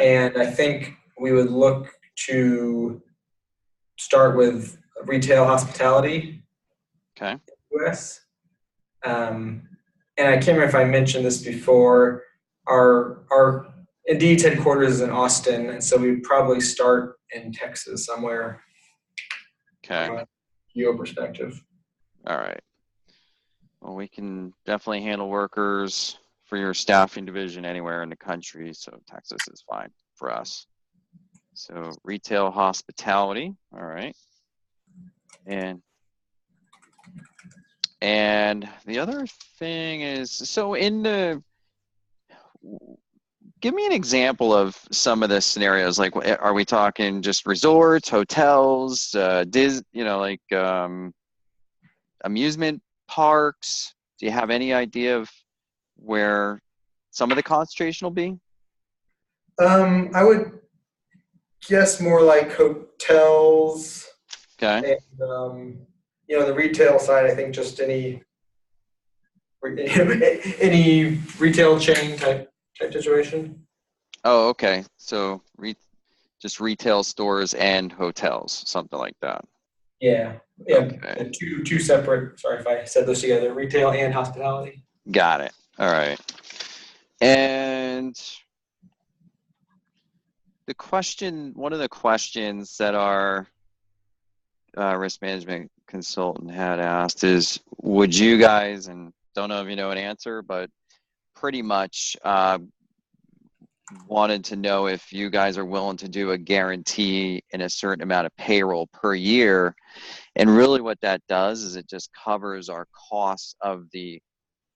And I think we would look to start with retail hospitality Okay. in the US. And I can't remember if I mentioned this before. Our Indeed's headquarters is in Austin, and so we'd probably start in Texas somewhere Okay. from a geo perspective. All right. Well, we can definitely handle workers for your staffing division anywhere in the country, so Texas is fine for us. So retail hospitality, all right. And the other thing is, so give me an example of some of the scenarios. Like, are we talking just resorts, hotels, amusement parks? Do you have any idea of where some of the concentration will be? I would guess more like hotels Okay. and the retail side. I think just any retail chain type situation. Oh, okay. So just retail stores and hotels, something like that. Yeah, yeah. Okay. Two separate. Sorry if I said those together. Retail and hospitality. Got it. All right. And one of the questions that our risk management consultant had asked is, would you guys, and don't know if you know an answer, but pretty much wanted to know if you guys are willing to do a guarantee in a certain amount of payroll per year. And really what that does is it just covers our costs of the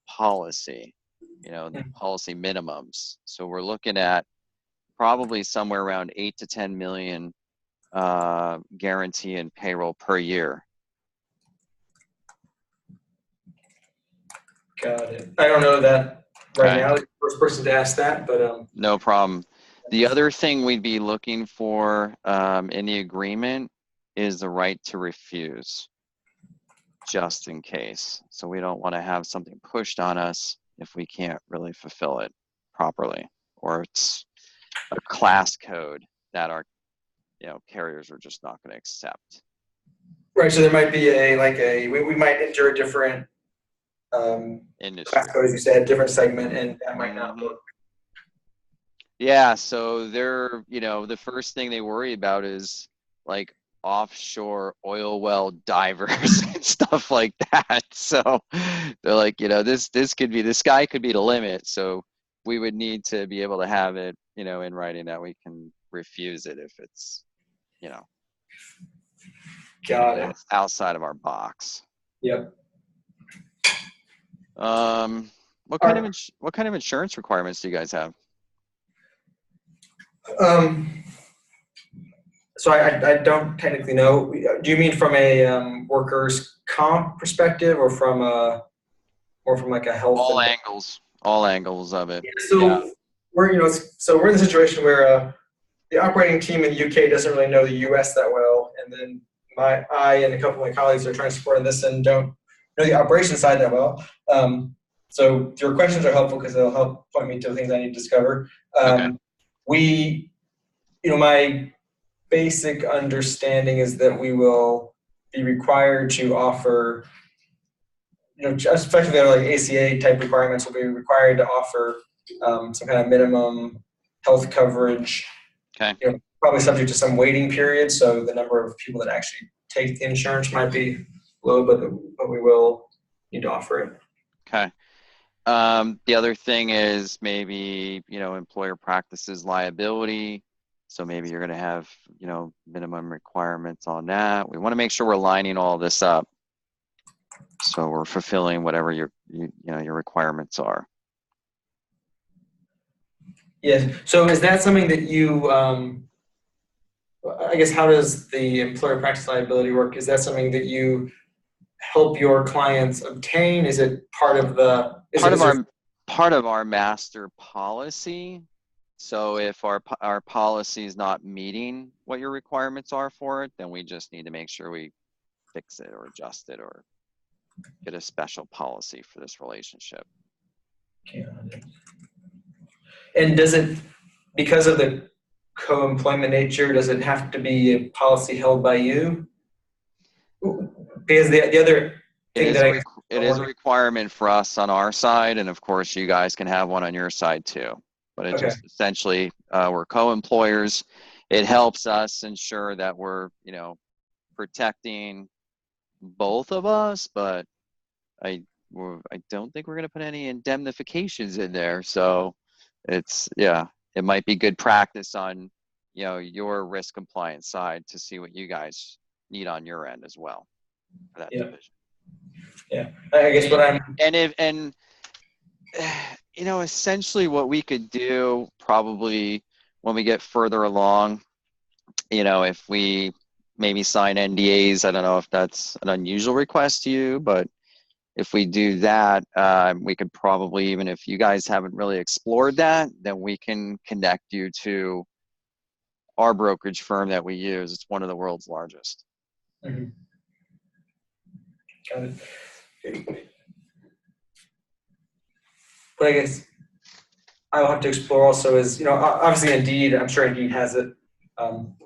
policy, the policy minimums. So we're looking at probably somewhere around 8 to 10 million guarantee and payroll per year. Got it. I don't know that right Okay. now. The first person to ask that, but No problem. The other thing we'd be looking for in the agreement is the right to refuse, just in case. So we don't want to have something pushed on us if we can't really fulfill it properly, or it's a class code that our carriers are just not going to accept. right. So there might be we might enter a different class Industry. code, as you said, different segment, and that might not Mm-hmm. work. Yeah, so they're, the first thing they worry about is like offshore oil well divers and stuff like that. So they're like, the sky could be the limit. So we would need to be able to have it, in writing that we can refuse it if it's, Got it. outside of our box. Yep. What All kind right. of insurance requirements do you guys have? Um, so I don't technically know. Do you mean from a workers' comp perspective, or from like a health All and angles, all angles of it. Yeah. so we're in a situation where the operating team in the UK doesn't really know the US that well, and then I and a couple of my colleagues are trying to support this and don't know the operation side that well. So your questions are helpful because they'll help point me to the things I need to discover. Okay. We, my basic understanding is that we will be required to offer, just effectively like ACA type requirements will be required to offer some kind of minimum health coverage, Okay. probably subject to some waiting period. So the number of people that actually take the insurance might be low, but we will need to offer it. Okay. The other thing is maybe, employer practices liability. So maybe you're going to have, minimum requirements on that. We want to make sure we're lining all this up, so we're fulfilling whatever your requirements are. Yes. So is that something that you, I guess, how does the employer practice liability work? Is that something that you help your clients obtain? Is it part of the, is Part it, of is there, our master policy. So if our policy is not meeting what your requirements are for it, then we just need to make sure we fix it or adjust it or get a special policy for this relationship. and does it, because of the co-employment nature, does it have to be a policy held by you? Because the other It thing is that a I guess it is a requirement for us on our side, and of course, you guys can have one on your side too. But it okay, just essentially we're co-employers. It helps us ensure that we're protecting both of us, but I don't think we're going to put any indemnifications in there. So it might be good practice on your risk compliance side to see what you guys need on your end as well for that yeah, division. yeah. I guess what I'm And essentially what we could do probably when we get further along, if we maybe sign NDAs, I don't know if that's an unusual request to you, but if we do that, we could probably, even if you guys haven't really explored that, then we can connect you to our brokerage firm that we use. It's one of the world's largest. mhm, got it. But I guess I'll have to explore also is, obviously Indeed, I'm sure Indeed has it. Um,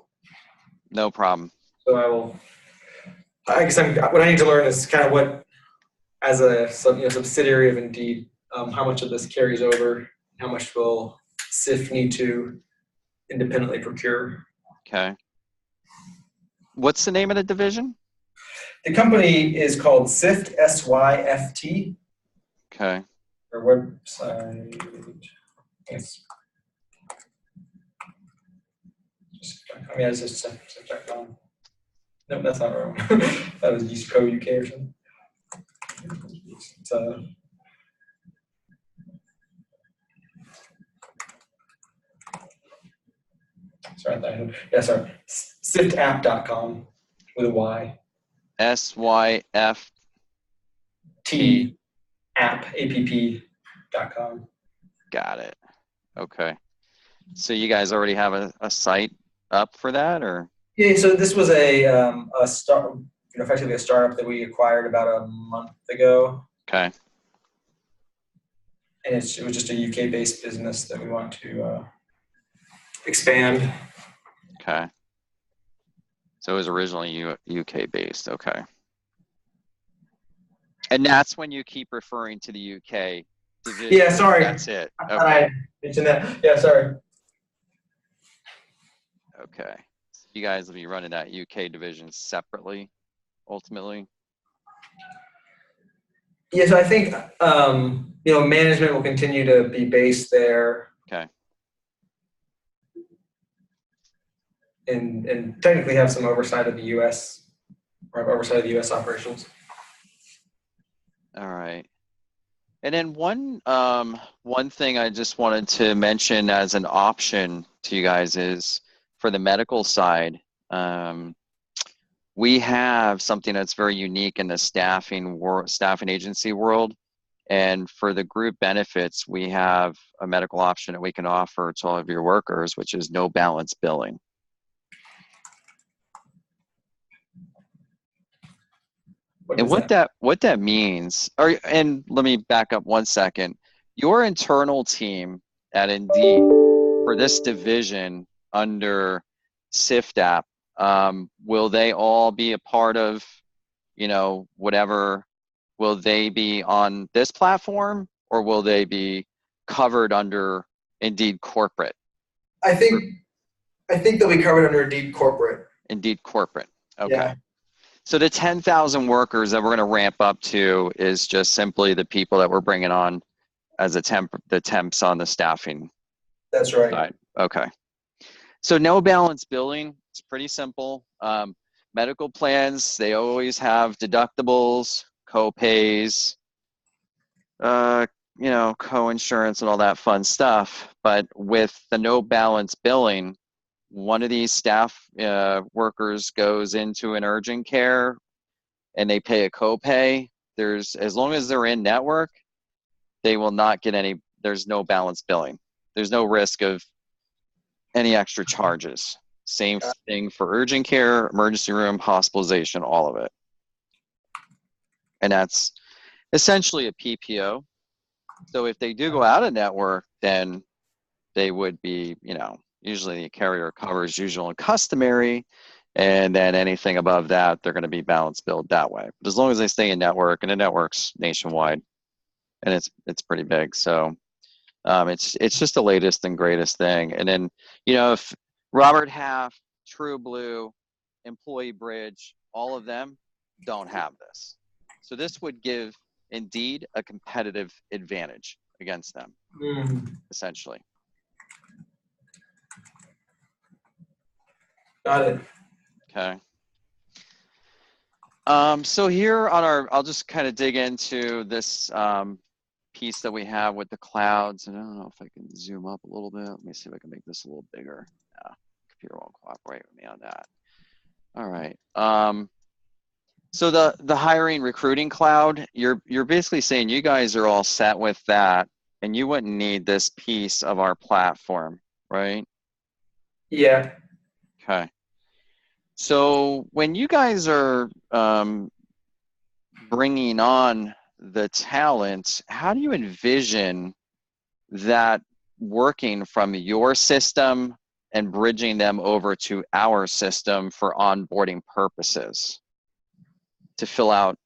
No problem. so I guess what I need to learn is kind of what, as a subsidiary of Indeed, how much of this carries over, how much will SIF need to independently procure. Okay. What's the name of the division? The company is called SIFT, SYFT, Okay. or website. It's it's just SIFT.com. No, that's not right. That was East Co UK or something. It's, sorry, yeah, sorry. SIFTapp.com with a Y. SYFT. T app.com. Got it. Okay. So you guys already have a site up for that, or? Yeah, so this was a start, effectively a startup that we acquired about a month ago, Okay. and it was just a UK based business that we want to expand. Okay. So it was originally UK based. Okay. And that's when you keep referring to the UK division. Yeah, sorry. That's it. I thought Okay. I mentioned that. Yeah, sorry. Okay. So you guys will be running that UK division separately, ultimately. Yeah, so I think management will continue to be based there, Okay. and technically have some oversight of the U.S. or oversight of the U.S. operations. All right. And then one thing I just wanted to mention as an option to you guys is for the medical side. We have something that's very unique in the staffing agency world. And for the group benefits, we have a medical option that we can offer to all of your workers, which is no balance billing. And what that means, and let me back up 1 second. Your internal team at Indeed for this division under SIFT app, will they all be a part of, whatever? Will they be on this platform, or will they be covered under Indeed corporate? I think they'll be covered under Indeed corporate. Indeed corporate. Okay. Yeah. So the 10,000 workers that we're going to ramp up to is just simply the people that we're bringing on as the temps on the staffing. That's right. Side. Okay. So no balance billing. It's pretty simple. Medical plans, they always have deductibles, co-pays, co-insurance and all that fun stuff. But with the no balance billing, one of these staff workers goes into an urgent care and they pay a copay. As long as they're in network, they will not get there's no balance billing. There's no risk of any extra charges. Same thing for urgent care, emergency room, hospitalization, all of it. And that's essentially a PPO. So if they do go out of network, then they would be, usually the carrier covers usual and customary, and then anything above that, they're going to be balance billed that way. But as long as they stay in network, and the network's nationwide, and it's pretty big, so it's just the latest and greatest thing. And then, if Robert Half, True Blue, Employee Bridge, all of them don't have this. So this would give Indeed a competitive advantage against them, essentially. Got it. Okay. So here on I'll just kind of dig into this piece that we have with the clouds. And I don't know if I can zoom up a little bit. Let me see if I can make this a little bigger. Computer won't cooperate with me on that. All right. So the hiring recruiting cloud, you're basically saying you guys are all set with that, and you wouldn't need this piece of our platform, right? Yeah. Okay. So when you guys are bringing on the talent, how do you envision that working from your system and bridging them over to our system for onboarding purposes to fill out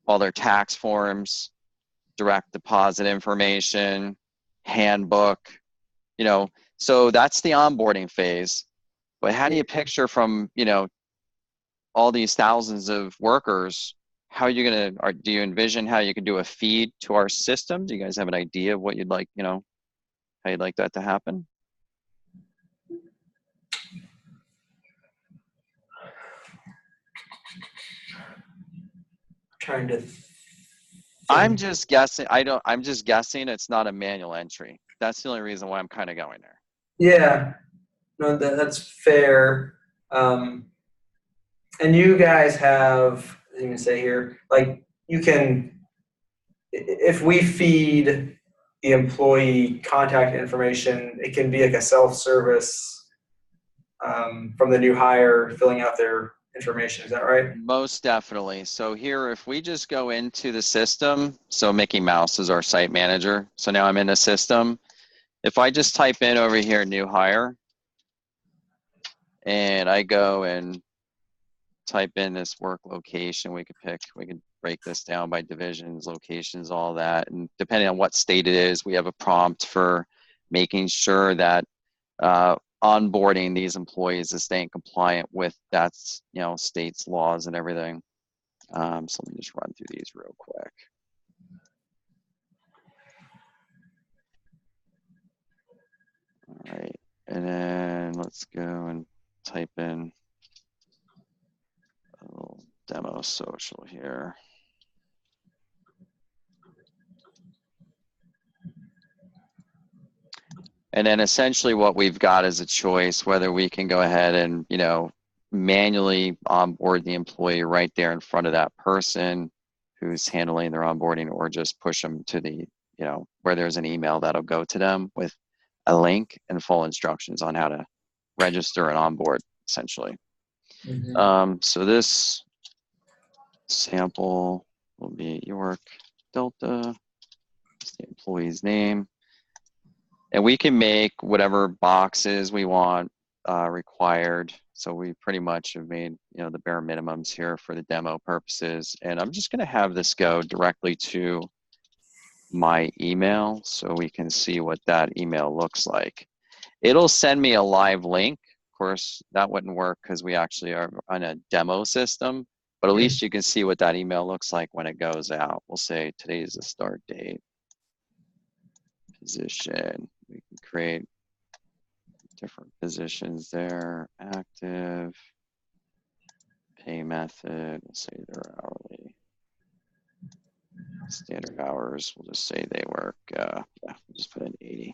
all their tax forms, direct deposit information, handbook, so that's the onboarding phase. But how do you picture from, all these thousands of workers, how are you going to, do you envision how you can do a feed to our system? Do you guys have an idea of what you'd like, how you'd like that to happen? Trying to I'm just guessing. I'm just guessing it's not a manual entry. That's the only reason why I'm kind of going there. Yeah, no, that's fair. And you guys have, let me say here, like you can, if we feed the employee contact information, it can be like a self-service from the new hire filling out their information. Is that right? Most definitely. So here, if we just go into the system, so Mickey Mouse is our site manager. So now I'm in the system. If I just type in over here, new hire, and I go and type in this work location, we could break this down by divisions, locations, all that. And depending on what state it is, we have a prompt for making sure that onboarding these employees is staying compliant with that, state's laws and everything. So let me just run through these real quick. All right, and then let's go and type in a little demo social here. And then essentially what we've got is a choice whether we can go ahead and, manually onboard the employee right there in front of that person who's handling their onboarding, or just push them to the, where there's an email that'll go to them with a link and full instructions on how to register and onboard, essentially. So this sample will be York Delta, it's the employee's name. And we can make whatever boxes we want required. So we pretty much have made, the bare minimums here for the demo purposes. And I'm just going to have this go directly to my email so we can see what that email looks like. It'll send me a live link. Of course, that wouldn't work because we actually are on a demo system. But at least you can see what that email looks like when it goes out. We'll say today's the start date. Position. We can create different positions there. Active, pay method, we'll say they're hourly. Standard hours, we'll just say they work, we'll just put in 80.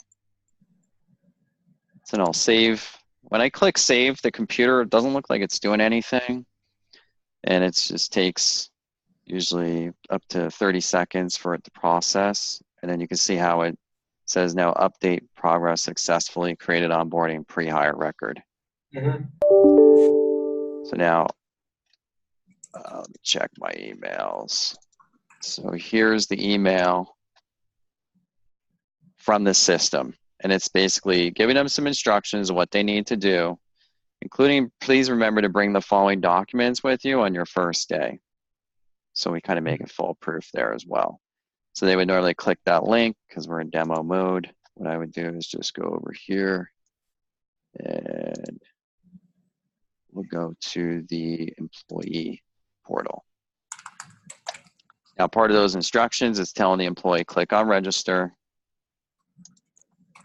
So then I'll save. When I click save, the computer doesn't look like it's doing anything. And it just takes usually up to 30 seconds for it to process. And then you can see how it says now update progress successfully, created onboarding pre-hire record. So now let me check my emails. So here's the email from the system. And it's basically giving them some instructions of what they need to do, including please remember to bring the following documents with you on your first day. So we kind of make it foolproof there as well. So they would normally click that link because we're in demo mode. What I would do is just go over here and we'll go to the employee portal. Now, part of those instructions is telling the employee, click on register.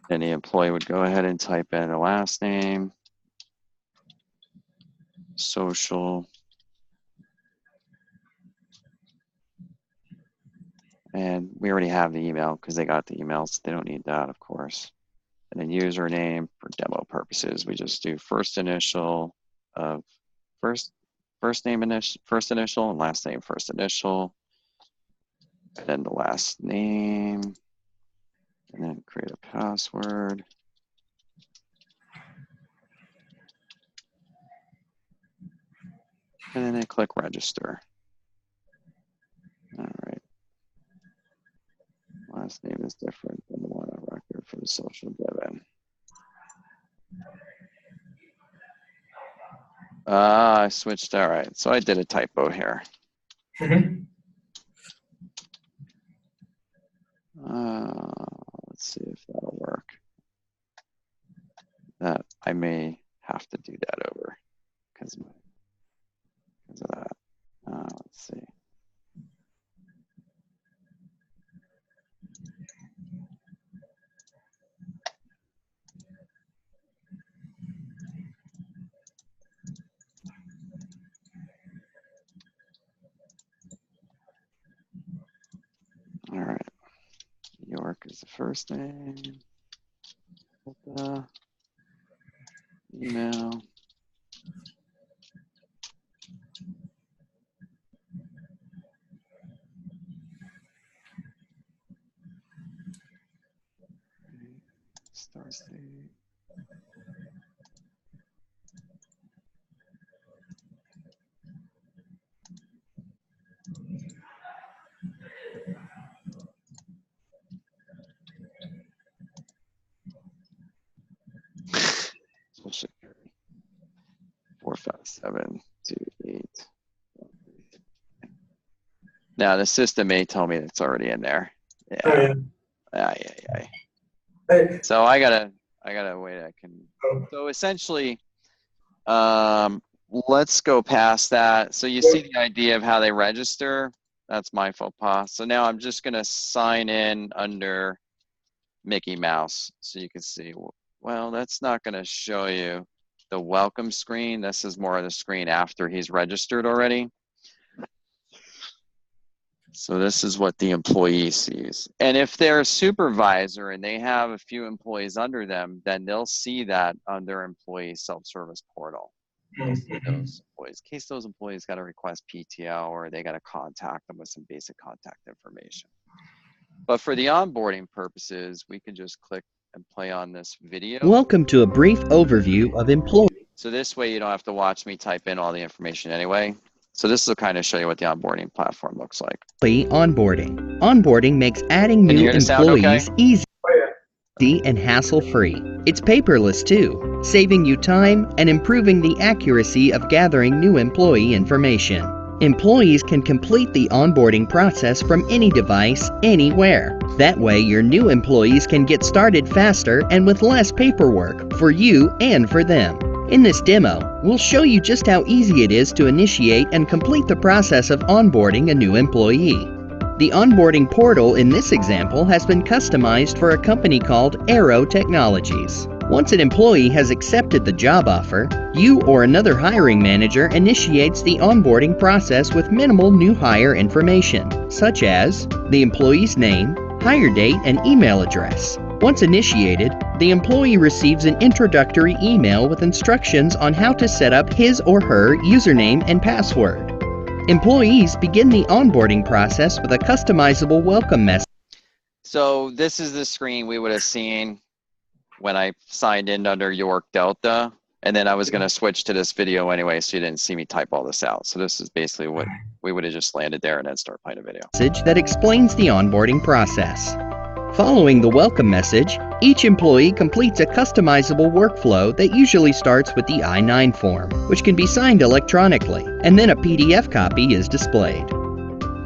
And the employee would go ahead and type in the last name, social, and we already have the email because they got the emails. They don't need that, of course. And then username for demo purposes, we just do first initial of first name initial, first initial, and last name first initial, and then the last name, and then create a password. And then I click register. All right. Last name is different than the one on record for the social given. I switched. All right. So I did a typo here. Let's see if that'll work. That I may have to do that over because of that. Let's see. All right. York is the first name. Email. Start date. Social Security. 45728. Now the system may tell me it's already in there. Yeah. Oh, yeah. Yeah. Hey, So I gotta wait. I can. So essentially, let's go past that. So you see the idea of how they register. That's my faux pas. So now I'm just gonna sign in under Mickey Mouse, so you can see. Well, that's not gonna show you the welcome screen. This is more of the screen after he's registered already. So this is what the employee sees. And if they're a supervisor and they have a few employees under them, then they'll see that on their employee self-service portal. They'll see those employees. In case those employees got to request PTO or they got to contact them with some basic contact information. But for the onboarding purposes, we can just click and play on this video. Welcome to a brief overview of employee So this way you don't have to watch me type in all the information anyway. So this will kind of show you what the onboarding platform looks like. onboarding. Onboarding makes adding Can you new hear the sound employees okay? easy and hassle-free. It's paperless too, saving you time and improving the accuracy of gathering new employee information. Employees can complete the onboarding process from any device, anywhere. That way, your new employees can get started faster and with less paperwork for you and for them. In this demo, we'll show you just how easy it is to initiate and complete the process of onboarding a new employee. The onboarding portal in this example has been customized for a company called Aero Technologies. Once an employee has accepted the job offer, you or another hiring manager initiates the onboarding process with minimal new hire information, such as the employee's name, hire date, and email address. Once initiated, the employee receives an introductory email with instructions on how to set up his or her username and password. Employees begin the onboarding process with a customizable welcome message. So this is the screen we would have seen when I signed in under York Delta. And then I was going to switch to this video anyway, so you didn't see me type all this out. So this is basically what we would have just landed there and then start playing a video. That explains the onboarding process. Following the welcome message, each employee completes a customizable workflow that usually starts with the I-9 form, which can be signed electronically, and then a PDF copy is displayed.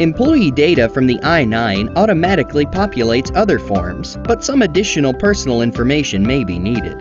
Employee data from the I-9 automatically populates other forms, but some additional personal information may be needed.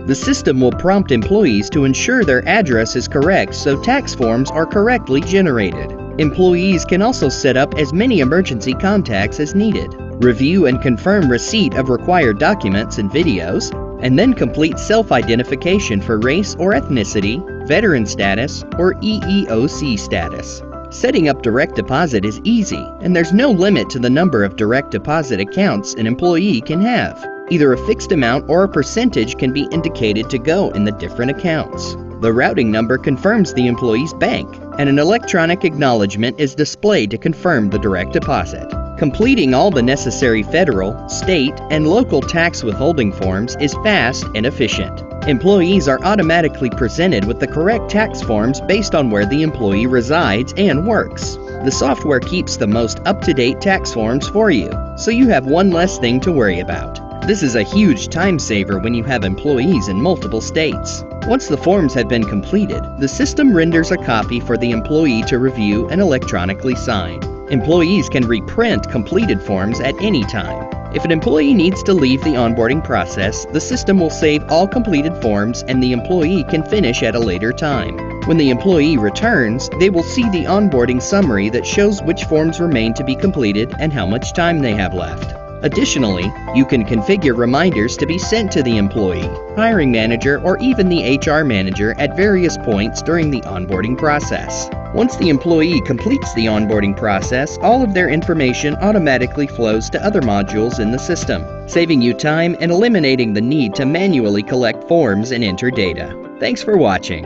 The system will prompt employees to ensure their address is correct so tax forms are correctly generated. Employees can also set up as many emergency contacts as needed, review and confirm receipt of required documents and videos, and then complete self-identification for race or ethnicity, veteran status, or EEOC status. Setting up direct deposit is easy, and there's no limit to the number of direct deposit accounts an employee can have. Either a fixed amount or a percentage can be indicated to go in the different accounts. The routing number confirms the employee's bank, and an electronic acknowledgement is displayed to confirm the direct deposit. Completing all the necessary federal, state, and local tax withholding forms is fast and efficient. Employees are automatically presented with the correct tax forms based on where the employee resides and works. The software keeps the most up-to-date tax forms for you, so you have one less thing to worry about. This is a huge time saver when you have employees in multiple states. Once the forms have been completed, the system renders a copy for the employee to review and electronically sign. Employees can reprint completed forms at any time. If an employee needs to leave the onboarding process, the system will save all completed forms and the employee can finish at a later time. When the employee returns, they will see the onboarding summary that shows which forms remain to be completed and how much time they have left. Additionally, you can configure reminders to be sent to the employee, hiring manager, or even the HR manager at various points during the onboarding process. Once the employee completes the onboarding process, all of their information automatically flows to other modules in the system, saving you time and eliminating the need to manually collect forms and enter data. Thanks for watching.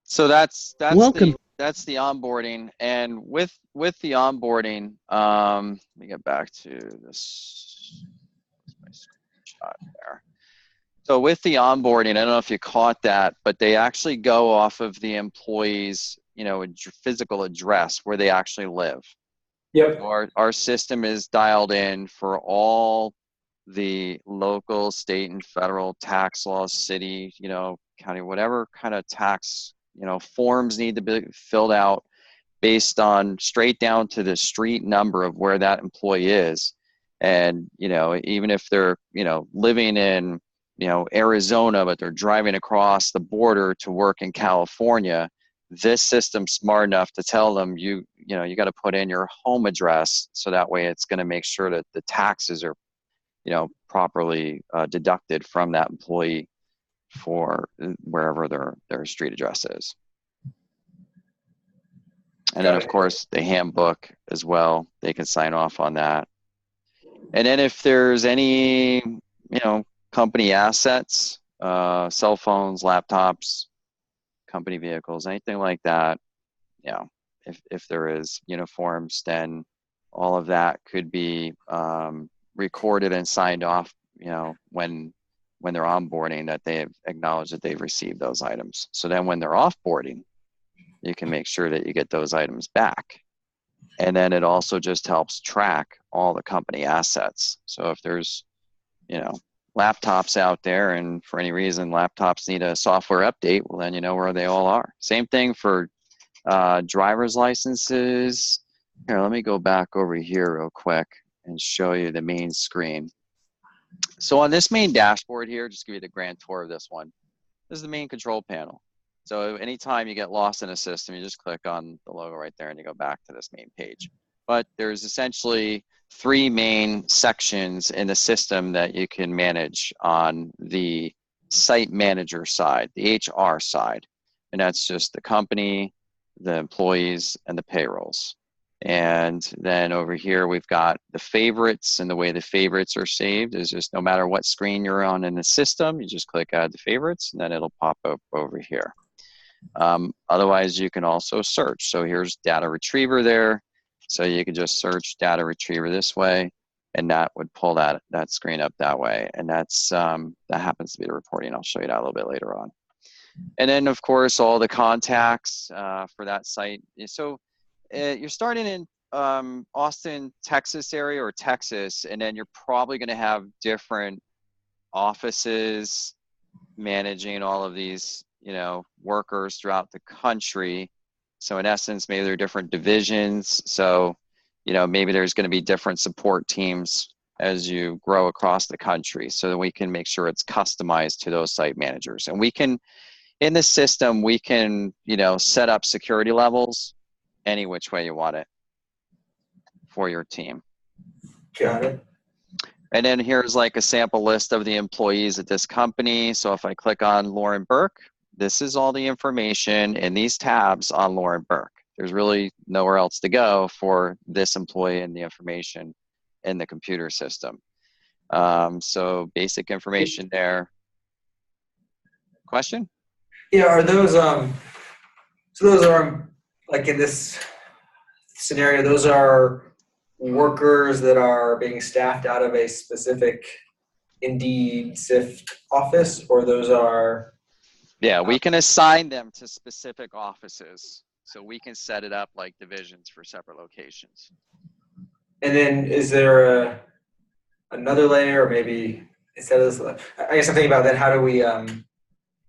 So that's Welcome. that's the onboarding, and with the onboarding, let me get back to this. My screenshot there. So with the onboarding, I don't know if you caught that, but they actually go off of the employee's, physical address where they actually live. Yep. Our system is dialed in for all the local, state, and federal tax laws, city, county, whatever kind of tax, forms need to be filled out based on straight down to the street number of where that employee is. And, even if they're, living in, Arizona, but they're driving across the border to work in California, this system's smart enough to tell them, you got to put in your home address. So that way it's going to make sure that the taxes are, properly deducted from that employee for wherever their street address is. And then of course the handbook as well, they can sign off on that. And then if there's any, company assets, cell phones, laptops, company vehicles, anything like that, if there is uniforms, then all of that could be recorded and signed off, when they're onboarding, that they have acknowledged that they've received those items. So then when they're offboarding, you can make sure that you get those items back. And then it also just helps track all the company assets. So if there's, laptops out there and for any reason laptops need a software update, well, then you know where they all are. Same thing for driver's licenses. Here, let me go back over here real quick and show you the main screen. So on this main dashboard here, just give you the grand tour of this one. This is the main control panel. So anytime you get lost in a system, you just click on the logo right there and you go back to this main page. But there's essentially 3 main sections in the system that you can manage on the site manager side, the HR side. And that's just the company, the employees, and the payrolls. And then over here, we've got the favorites, and the way the favorites are saved is just no matter what screen you're on in the system, you just click add the favorites, and then it'll pop up over here. Otherwise, you can also search. So here's data retriever there. So you can just search data retriever this way, and that would pull that screen up that way. And that's that happens to be the reporting. I'll show you that a little bit later on. And then, of course, all the contacts for that site. So you're starting in Austin, Texas area or Texas, and then you're probably going to have different offices managing all of these, workers throughout the country. So in essence, maybe there are different divisions. So, maybe there's going to be different support teams as you grow across the country so that we can make sure it's customized to those site managers. And we can, in the system, we can, set up security levels any which way you want it for your team. Got it. And then here's like a sample list of the employees at this company. So if I click on Lauren Burke, this is all the information in these tabs on Lauren Burke. There's really nowhere else to go for this employee and the information in the computer system. So basic information there. Question? Yeah, are those so those are like in this scenario, those are workers that are being staffed out of a specific Indeed SIFT office, or those are Yeah, we can assign them to specific offices. So we can set it up like divisions for separate locations. and then is there another layer, or maybe instead of this, I guess I'm thinking about then how do we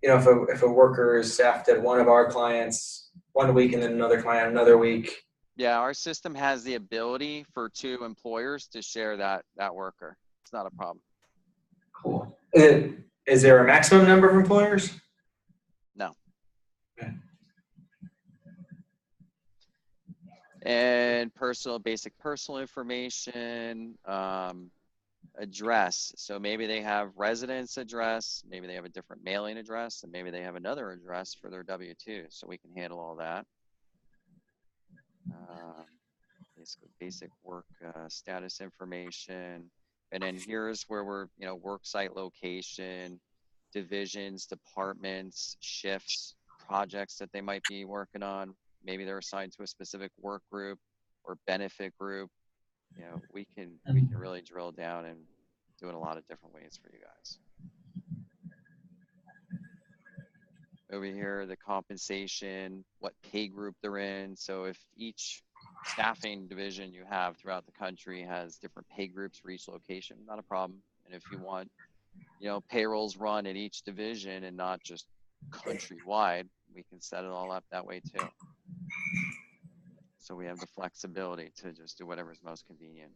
if a worker is staffed at one of our clients one week and then another client another week. Yeah, our system has the ability for two employers to share that worker. It's not a problem. Cool. Is there a maximum number of employers? No. Okay. And basic personal information, address. So maybe they have residence address, maybe they have a different mailing address, and maybe they have another address for their W-2. So we can handle all that. Basic work status information. And then here's where we're, work site location, divisions, departments, shifts, projects that they might be working on. Maybe they're assigned to a specific work group or benefit group. We can really drill down and do it a lot of different ways for you guys. Over here, the compensation, what pay group they're in. So if each staffing division you have throughout the country has different pay groups for each location, not a problem. And if you want, payrolls run at each division and not just countrywide, we can set it all up that way too. So we have the flexibility to just do whatever is most convenient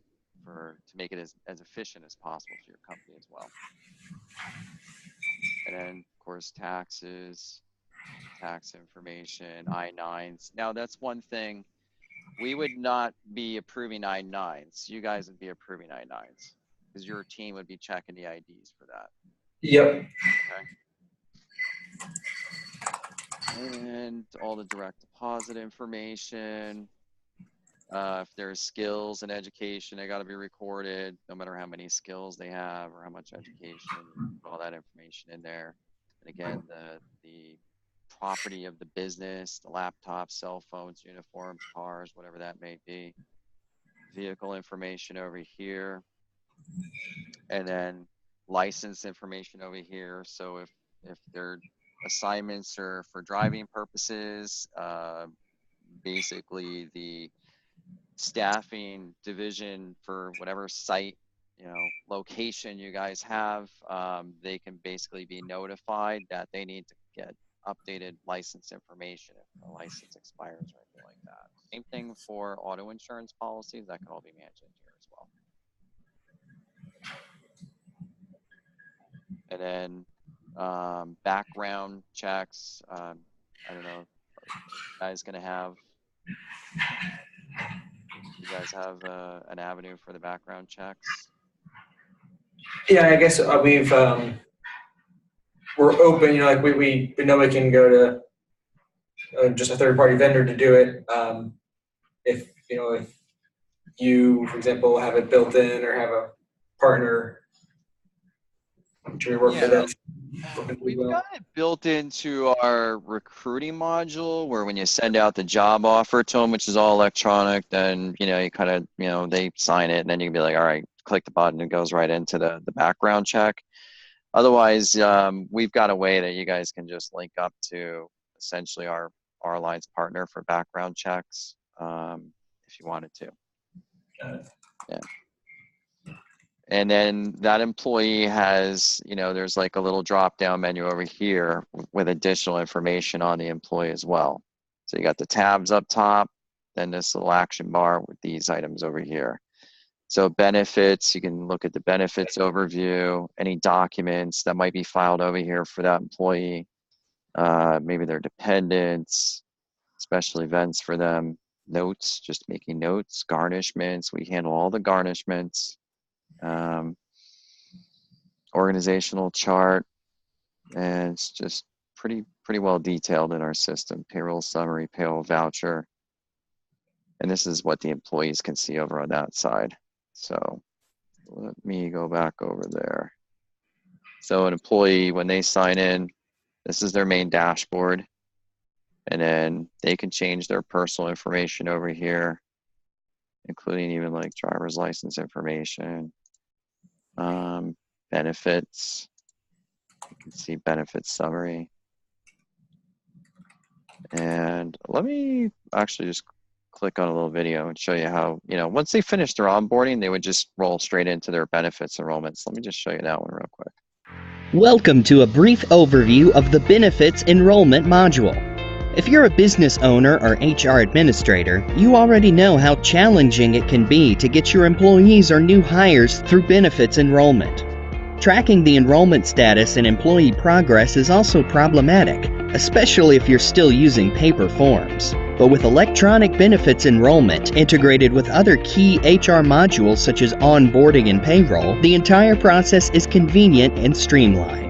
to make it as efficient as possible for your company as well. And then, of course, taxes, tax information, I-9s. Now, that's one thing. We would not be approving I-9s. You guys would be approving I-9s because your team would be checking the IDs for that. Yep. Okay. And all the direct deposit information. If there's skills and education, they got to be recorded, no matter how many skills they have or how much education, all that information in there. And again, the property of the business, the laptops, cell phones, uniforms, cars, whatever that may be. Vehicle information over here. And then license information over here. So if their assignments are for driving purposes, basically the staffing division for whatever site, location you guys have, they can basically be notified that they need to get updated license information if the license expires or anything like that. Same thing for auto insurance policies, that can all be managed in here as well. And then background checks, I don't know, you guys gonna have an avenue for the background checks? Yeah, I guess we're open. Like we know we can go to just a third-party vendor to do it. If you, for example, have it built in or have a partner to work with us. We've got it built into our recruiting module where when you send out the job offer to them, which is all electronic, then, you kind of, they sign it and then you can be like, all right, click the button, it goes right into the background check. Otherwise, we've got a way that you guys can just link up to essentially our alliance partner for background checks. if you wanted to. Got it. Yeah. And then that employee has, there's like a little drop down menu over here with additional information on the employee as well. So you got the tabs up top, then this little action bar with these items over here. So benefits, you can look at the benefits overview, any documents that might be filed over here for that employee, maybe their dependents, special events for them, notes, just making notes, garnishments. We handle all the garnishments. Organizational chart, and it's just pretty well detailed in our system. Payroll summary, payroll voucher, and this is what the employees can see over on that side. So let me go back over there. So an employee, when they sign in, this is their main dashboard, and then they can change their personal information over here, including even like driver's license information, benefits. You can see benefits summary. And let me actually just click on a little video and show you how, once they finish their onboarding, they would just roll straight into their benefits enrollments. Let me just show you that one real quick. Welcome to a brief overview of the Benefits Enrollment module. If you're a business owner or HR administrator, you already know how challenging it can be to get your employees or new hires through benefits enrollment. Tracking the enrollment status and employee progress is also problematic, especially if you're still using paper forms. But with electronic benefits enrollment integrated with other key HR modules such as onboarding and payroll, the entire process is convenient and streamlined.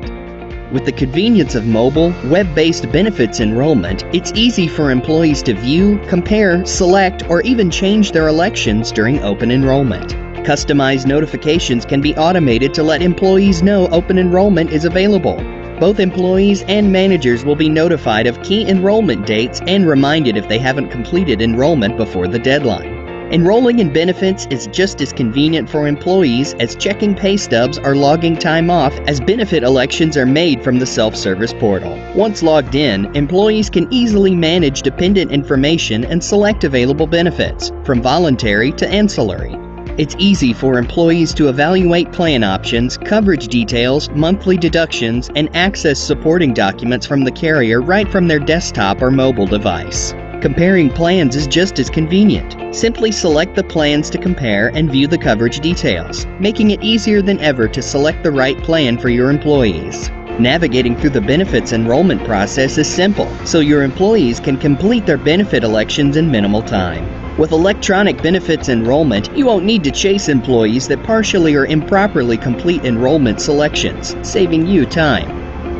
With the convenience of mobile, web-based benefits enrollment, it's easy for employees to view, compare, select, or even change their elections during open enrollment. Customized notifications can be automated to let employees know open enrollment is available. Both employees and managers will be notified of key enrollment dates and reminded if they haven't completed enrollment before the deadline. Enrolling in benefits is just as convenient for employees as checking pay stubs or logging time off, as benefit elections are made from the self-service portal. Once logged in, employees can easily manage dependent information and select available benefits, from voluntary to ancillary. It's easy for employees to evaluate plan options, coverage details, monthly deductions, and access supporting documents from the carrier right from their desktop or mobile device. Comparing plans is just as convenient. Simply select the plans to compare and view the coverage details, making it easier than ever to select the right plan for your employees. Navigating through the benefits enrollment process is simple, so your employees can complete their benefit elections in minimal time. With electronic benefits enrollment, you won't need to chase employees that partially or improperly complete enrollment selections, saving you time.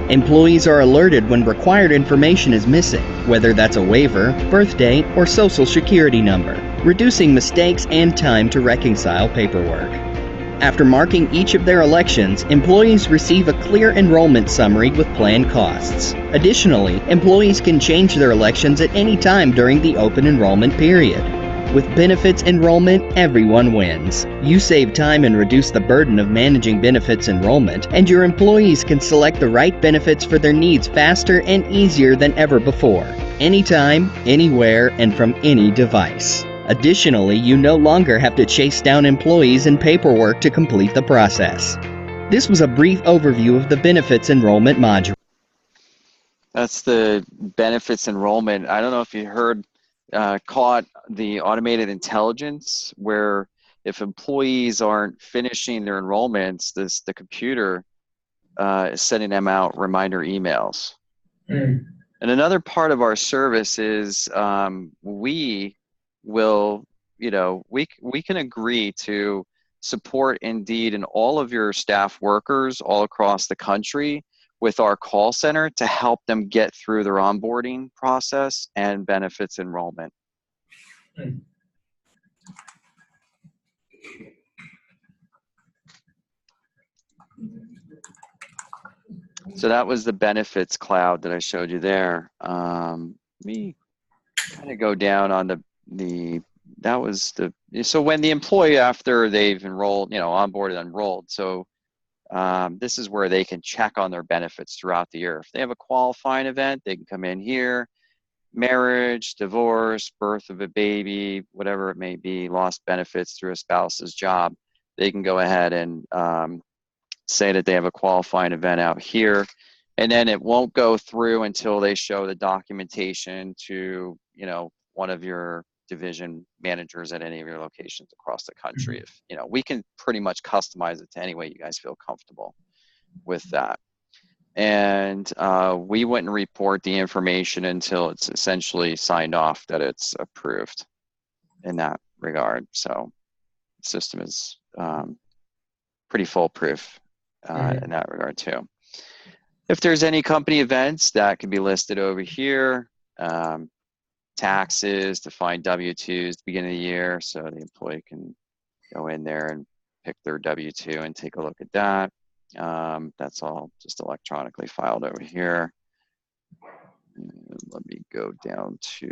Employees are alerted when required information is missing, whether that's a waiver, birth date, or social security number, reducing mistakes and time to reconcile paperwork. After marking each of their elections, employees receive a clear enrollment summary with planned costs. Additionally, employees can change their elections at any time during the open enrollment period. With benefits enrollment, everyone wins. You save time and reduce the burden of managing benefits enrollment, and your employees can select the right benefits for their needs faster and easier than ever before. Anytime, anywhere, and from any device. Additionally, you no longer have to chase down employees and paperwork to complete the process. This was a brief overview of the benefits enrollment module. That's the benefits enrollment. I don't know if you heard, caught the automated intelligence, where if employees aren't finishing their enrollments, the computer is sending them out reminder emails. And another part of our service is we will, we can agree to support Indeed and all of your staff workers all across the country with our call center to help them get through their onboarding process and benefits enrollment. So that was the benefits cloud that I showed you there. Let me kind of go down on so when the employee, after they've enrolled, onboarded, enrolled, so this is where they can check on their benefits throughout the year. If they have a qualifying event, they can come in here. marriage, divorce, birth of a baby, whatever it may be, lost benefits through a spouse's job, they can go ahead and say that they have a qualifying event out here. And then it won't go through until they show the documentation to, you know, one of your division managers at any of your locations across the country. If, you know, we can pretty much customize it to any way you guys feel comfortable with that. And we wouldn't report the information until it's essentially signed off that it's approved in that regard. So the system is pretty foolproof in that regard too. If there's any company events, that can be listed over here. Taxes, to find W-2s at the beginning of the year, so the employee can go in there and pick their W-2 and take a look at that. That's all just electronically filed over here. And let me go down to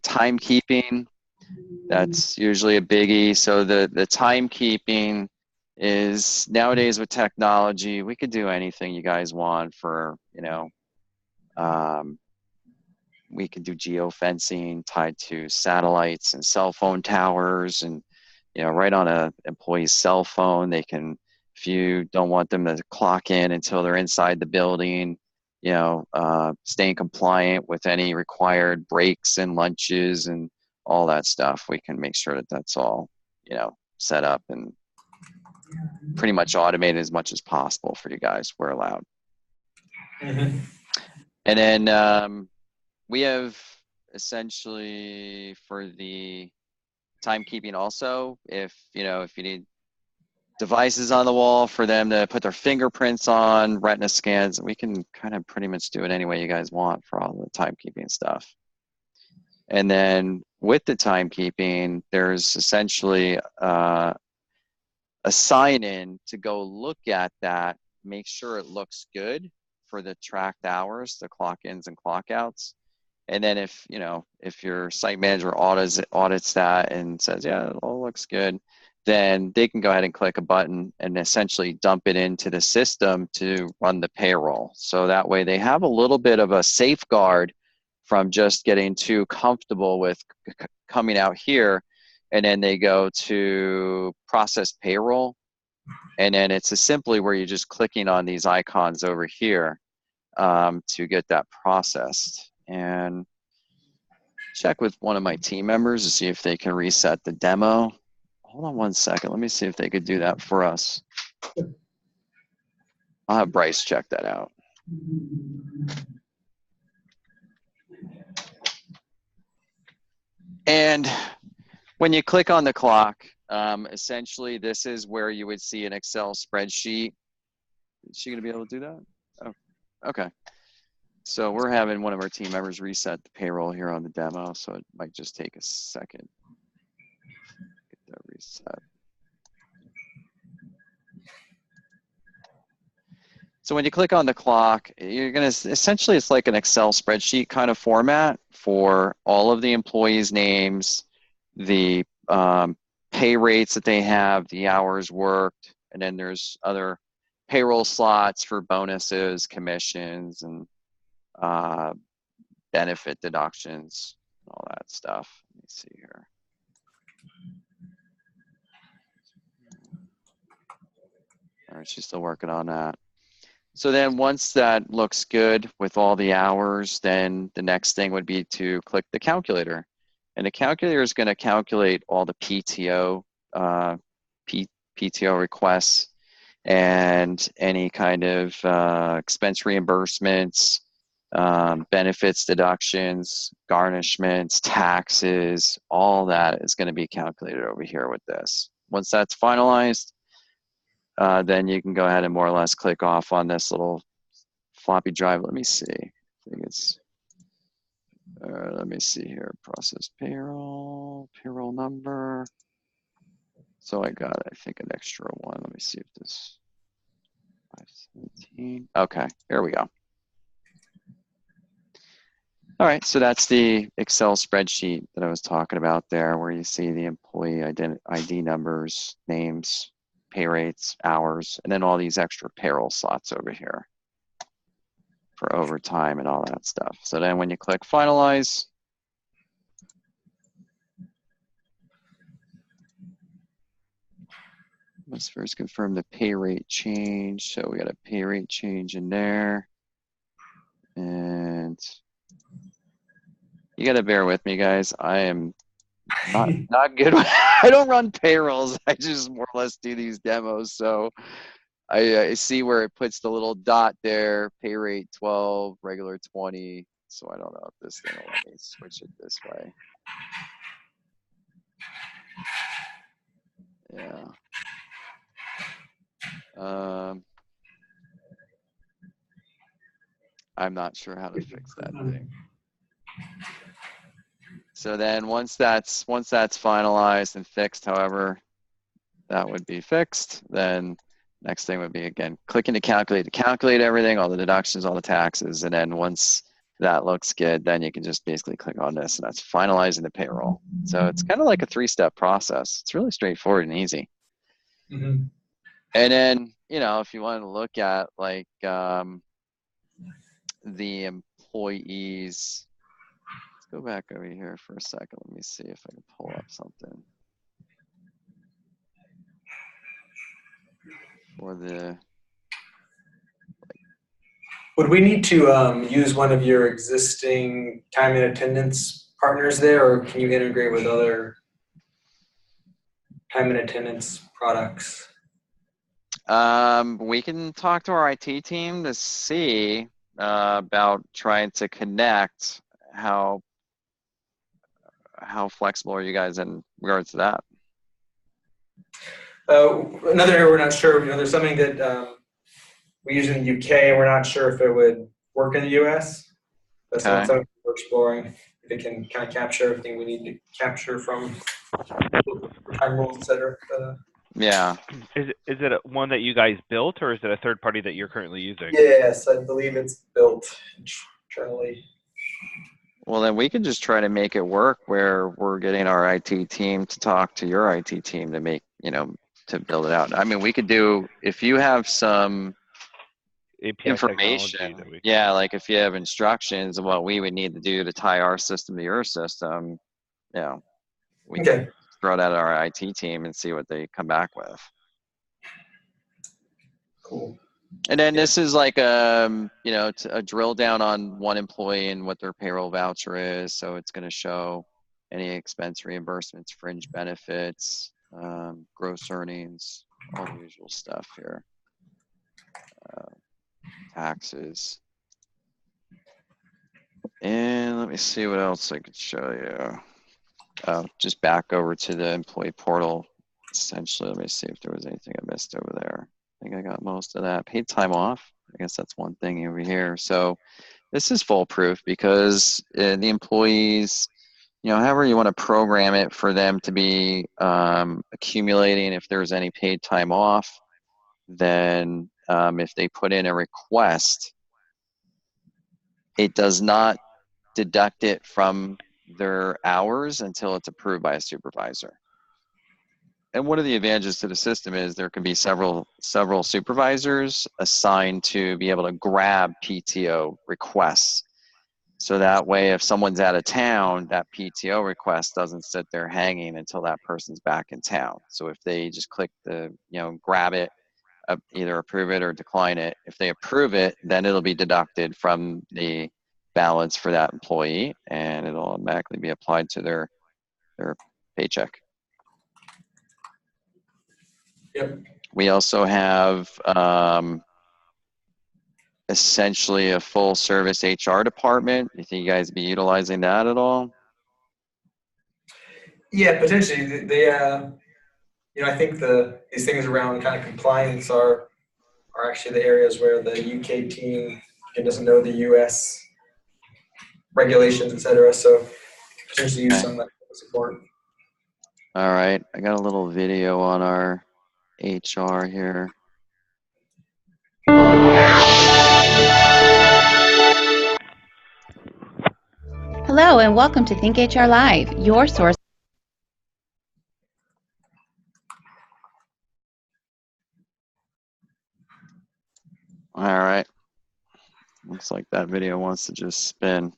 timekeeping. That's usually a biggie. So the timekeeping is, nowadays with technology, we could do anything you guys want for, you know, we could do geofencing tied to satellites and cell phone towers, and, you know, right on a employee's cell phone, they can, if you don't want them to clock in until they're inside the building, you know, staying compliant with any required breaks and lunches and all that stuff, we can make sure that that's all, you know, set up and pretty much automated as much as possible for you guys where allowed. And then we have essentially for the timekeeping also, if, you know, if you need devices on the wall for them to put their fingerprints on, retina scans, we can kind of pretty much do it any way you guys want for all the timekeeping stuff. And then with the timekeeping, there's essentially a sign-in to go look at that, make sure it looks good for the tracked hours, the clock ins and clock outs. And then if, you know, if your site manager audits that and says, yeah, it all looks good, then they can go ahead and click a button and essentially dump it into the system to run the payroll. So that way they have a little bit of a safeguard from just getting too comfortable with coming out here, and then they go to process payroll. And then it's simply where you're just clicking on these icons over here to get that processed. And check with one of my team members to see if they can reset the demo. Hold on one second. Let me see if they could do that for us. I'll have Bryce check that out. And when you click on the clock, essentially this is where you would see an Excel spreadsheet. Is she going to be able to do that? Oh, okay. So we're having one of our team members reset the payroll here on the demo, so it might just take a second. Get that reset. So when you click on the clock, you're going to, essentially it's like an Excel spreadsheet kind of format for all of the employees' names, the pay rates that they have, the hours worked, and then there's other payroll slots for bonuses, commissions, and benefit deductions, all that stuff. Let me see here. All right, she's still working on that. So then once that looks good with all the hours, then the next thing would be to click the calculator. And the calculator is going to calculate all the PTO, PTO requests and any kind of expense reimbursements, benefits deductions, garnishments, taxes, all that is going to be calculated over here with this. Once that's finalized, then you can go ahead and more or less click off on this little floppy drive. Let me see. I think it's, let me see here. Process payroll, payroll number. So I got, I think, an extra one. Let me see if this, 517. Okay, here we go. All right, so that's the Excel spreadsheet that I was talking about there, where you see the employee ID numbers, names, pay rates, hours, and then all these extra payroll slots over here. for overtime and all that stuff. So then when you click finalize, let's first confirm the pay rate change. So we got a pay rate change in there. And you got to bear with me, guys. I am not good. I don't run payrolls. I just more or less do these demos. So I see where it puts the little dot there, pay rate 12, regular 20. So I don't know if this thing will let me switch it this way. Yeah. I'm not sure how to fix that thing. So then once that's finalized and fixed, however that would be fixed, then next thing would be, again, clicking to calculate everything, all the deductions, all the taxes, and then once that looks good, then you can just basically click on this, and that's finalizing the payroll. So it's kind of like a 3-step process. It's really straightforward and easy. Mm-hmm. And then, you know, if you want to look at like the employees, let's go back over here for a second. Let me see if I can pull up something for the. Would we need to use one of your existing time and attendance partners there, or can you integrate with other time and attendance products? We can talk to our IT team to see about trying to connect. How flexible are you guys in regards to that? Another area we're not sure. You know, there's something that we use in the UK, and we're not sure if it would work in the US. That's Okay. something we're exploring. If it can kind of capture everything we need to capture from time rules, et cetera. Yeah. Is it one that you guys built, or is it a third party that you're currently using? Yes, I believe it's built internally. Well, then we can just try to make it work where we're getting our IT team to talk to your IT team to make, you know, to build it out. I mean, we could do, if you have some API information, technology that we yeah, like if you have instructions of what we would need to do to tie our system to your system, you know, we can throw that at our IT team and see what they come back with. Cool. And then this is like you know, a drill down on one employee and what their payroll voucher is. So it's going to show any expense reimbursements, fringe benefits, gross earnings, all the usual stuff here. Taxes. And let me see what else I could show you. Just back over to the employee portal. Essentially, let me see if there was anything I missed over there. I think I got most of that. Paid time off. I guess that's one thing over here. So this is foolproof because the employees, you know, however you want to program it for them to be accumulating, if there's any paid time off, then if they put in a request, it does not deduct it from their hours until it's approved by a supervisor. And one of the advantages to the system is there can be several supervisors assigned to be able to grab PTO requests. So that way, if someone's out of town, that PTO request doesn't sit there hanging until that person's back in town. So if they just click the, you know, grab it, either approve it or decline it, if they approve it, then it'll be deducted from the balance for that employee, and it'll automatically be applied to their paycheck. Yep. We also have essentially a full service HR department. You think you guys be utilizing that at all? Yeah, potentially. You know, I think these things around kind of compliance are actually the areas where the UK team doesn't know the US regulations, et cetera. So potentially use some of that support. All right, I got a little video on our HR here. Hello and welcome to Think HR Live, your source. All right. Looks like that video wants to just spin.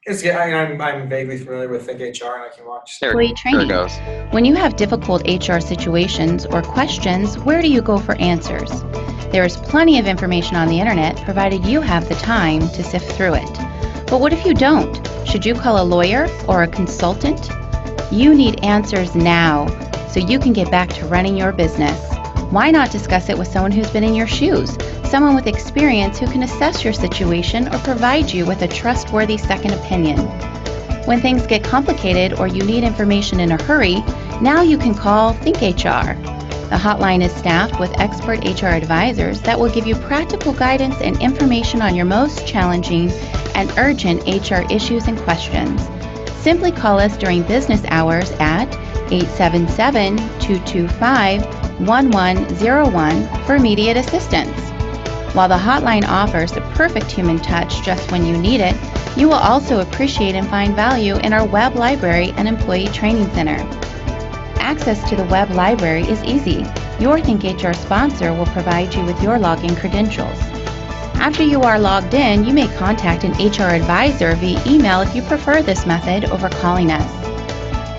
I'm vaguely familiar with Think HR, and I can watch. There, Employee there it training. goes. When you have difficult HR situations or questions, where do you go for answers? There is plenty of information on the internet, provided you have the time to sift through it. But what if you don't? Should you call a lawyer or a consultant? You need answers now, so you can get back to running your business. Why not discuss it with someone who's been in your shoes? Someone with experience who can assess your situation or provide you with a trustworthy second opinion. When things get complicated or you need information in a hurry, now you can call Think HR. The hotline is staffed with expert HR advisors that will give you practical guidance and information on your most challenging and urgent HR issues and questions. Simply call us during business hours at 877-225-1101 for immediate assistance. While the hotline offers the perfect human touch just when you need it, you will also appreciate and find value in our web library and employee training center. Access to the web library is easy. Your Think HR sponsor will provide you with your login credentials. After you are logged in, you may contact an HR advisor via email if you prefer this method over calling us.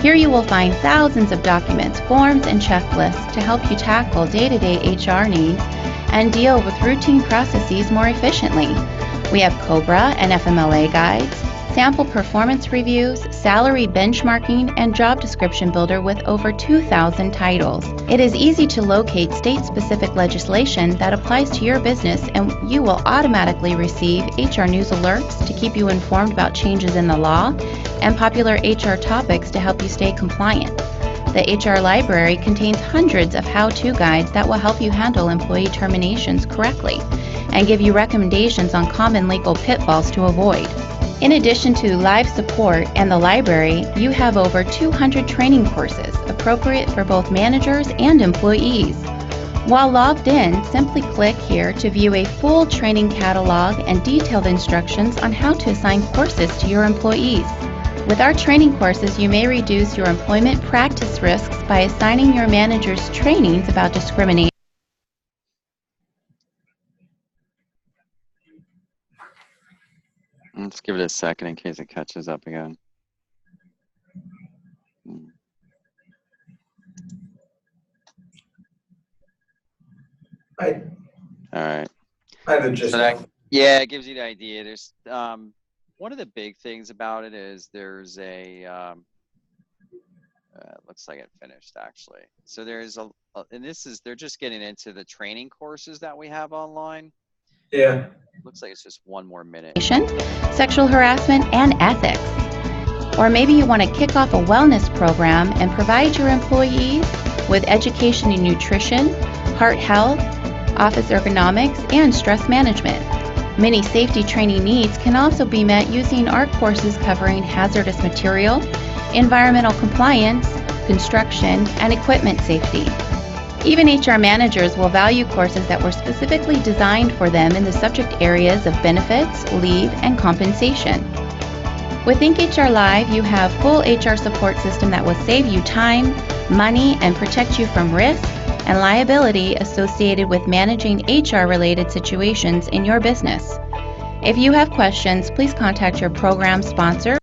Here you will find thousands of documents, forms, and checklists to help you tackle day-to-day HR needs and deal with routine processes more efficiently. We have COBRA and FMLA guides, sample performance reviews, salary benchmarking, and job description builder with over 2,000 titles. It is easy to locate state-specific legislation that applies to your business, and you will automatically receive HR news alerts to keep you informed about changes in the law and popular HR topics to help you stay compliant. The HR library contains hundreds of how-to guides that will help you handle employee terminations correctly and give you recommendations on common legal pitfalls to avoid. In addition to live support and the library, you have over 200 training courses appropriate for both managers and employees. While logged in, simply click here to view a full training catalog and detailed instructions on how to assign courses to your employees. With our training courses, you may reduce your employment practice risks by assigning your managers trainings about discrimination. Let's give it a second in case it catches up again. I All right. have the gist. So that, yeah, it gives you the idea. There's one of the big things about it is there's a looks like it finished actually. So there's and this is, they're just getting into the training courses that we have online. Yeah. Looks like it's just one more minute. Sexual harassment, and ethics. Or maybe you want to kick off a wellness program and provide your employees with education in nutrition, heart health, office ergonomics, and stress management. Many safety training needs can also be met using our courses covering hazardous material, environmental compliance, construction, and equipment safety. Even HR managers will value courses that were specifically designed for them in the subject areas of benefits, leave, and compensation. With Think HR Live, you have full HR support system that will save you time, money, and protect you from risk and liability associated with managing HR-related situations in your business. If you have questions, please contact your program sponsor.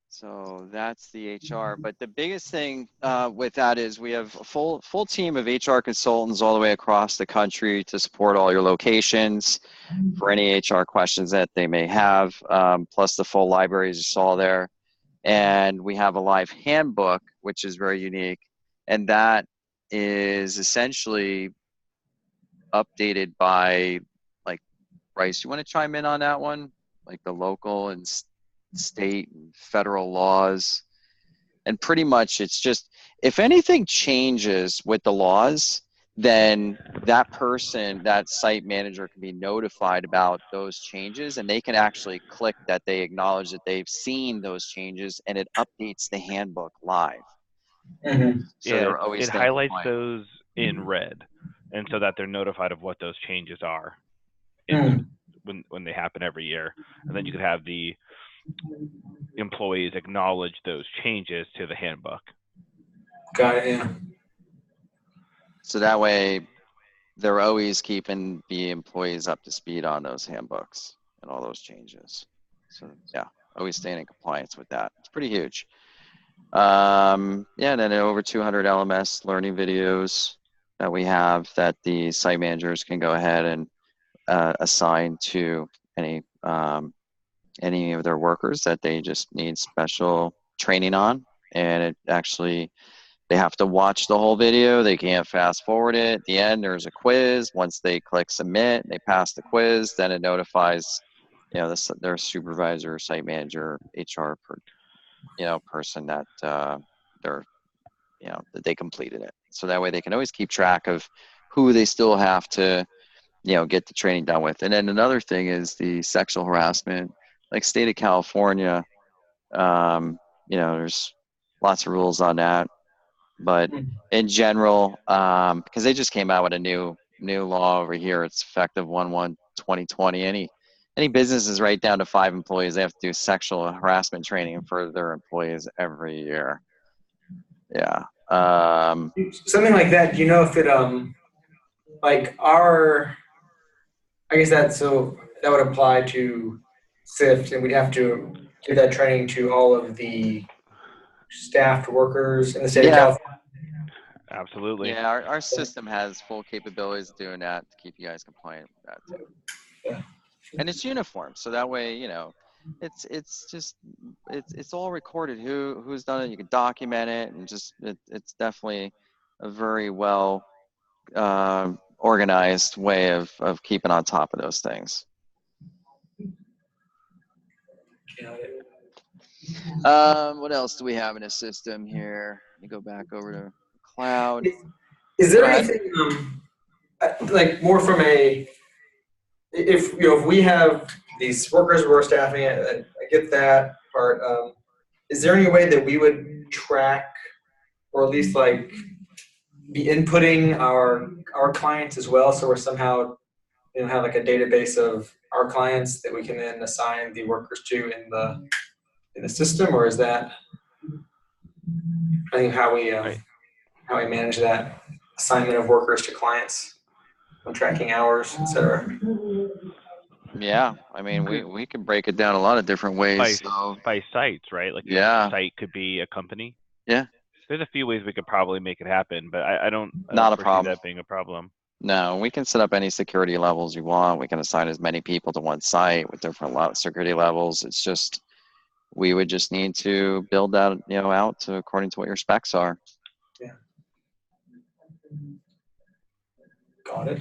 So that's the HR. But the biggest thing with that is we have a full team of HR consultants all the way across the country to support all your locations for any HR questions that they may have, plus the full libraries you saw there. And we have a live handbook, which is very unique. And that is essentially updated by, like, Bryce, you want to chime in on that one? Like the local and state and federal laws. And pretty much it's just, if anything changes with the laws, then that person, that site manager, can be notified about those changes, and they can actually click that they acknowledge that they've seen those changes, and it updates the handbook live. Mm-hmm. So Yeah, they're always it highlights compliant. those in red, and so that they're notified of what those changes are when they happen every year. And then you could have the employees acknowledge those changes to the handbook. Got it. Yeah. So that way, they're always keeping the employees up to speed on those handbooks and all those changes. So yeah, always staying in compliance with that. It's pretty huge. Yeah, and then over 200 LMS learning videos that we have that the site managers can go ahead and assign to any of their workers that they just need special training on. And it actually, they have to watch the whole video. They can't fast forward it. At the end, there's a quiz. Once they click submit, they pass the quiz, then it notifies, their supervisor, site manager, HR, person that they're, that they completed it. So that way they can always keep track of who they still have to, get the training done with. And then another thing is the sexual harassment, like state of California, there's lots of rules on that. But in general, because they just came out with a new law over here, it's effective 1/1/2020. Any businesses right down to 5 employees, they have to do sexual harassment training for their employees every year. Yeah. Something like that. Do you know if it like I guess that would apply to SIFT, and we'd have to give that training to all of the staffed workers in the state of California. Absolutely. Yeah, our system has full capabilities of doing that to keep you guys compliant with that too. Yeah. And it's uniform, so that way, it's all recorded who's done it. You can document it, and it's definitely a very well organized way of keeping on top of those things. What else do we have in the system here? Let me go back over to cloud. Is there anything like more from if we have these workers we're staffing, I get that part. Is there any way that we would track, or at least like be inputting our clients as well, so we're somehow have like a database of our clients that we can then assign the workers to in the system, or is that I think how we manage that assignment of workers to clients, tracking hours, etc. Yeah, I mean we can break it down a lot of different ways. By sites, right? Like a site could be a company. Yeah. There's a few ways we could probably make it happen, but I don't foresee problem. That being a problem. No, we can set up any security levels you want. We can assign as many people to one site with different security levels. It's just, we would just need to build that, out to according to what your specs are. Yeah. Got it.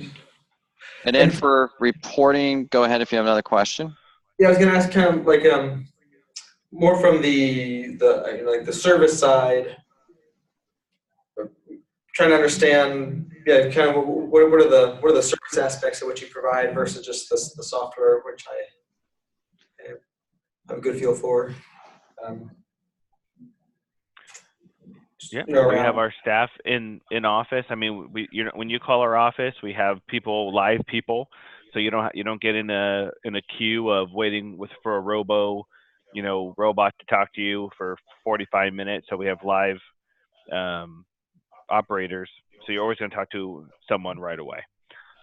And then for reporting, go ahead if you have another question. Yeah, I was going to ask kind of like more from the service side. Trying to understand, kind of what are the service aspects of what you provide versus just the software, which I have a good feel for. We have our staff in office. I mean, when you call our office, we have live people, so you don't get in a queue of waiting for a robot to talk to you for 45 minutes. So we have live operators, so you're always going to talk to someone right away,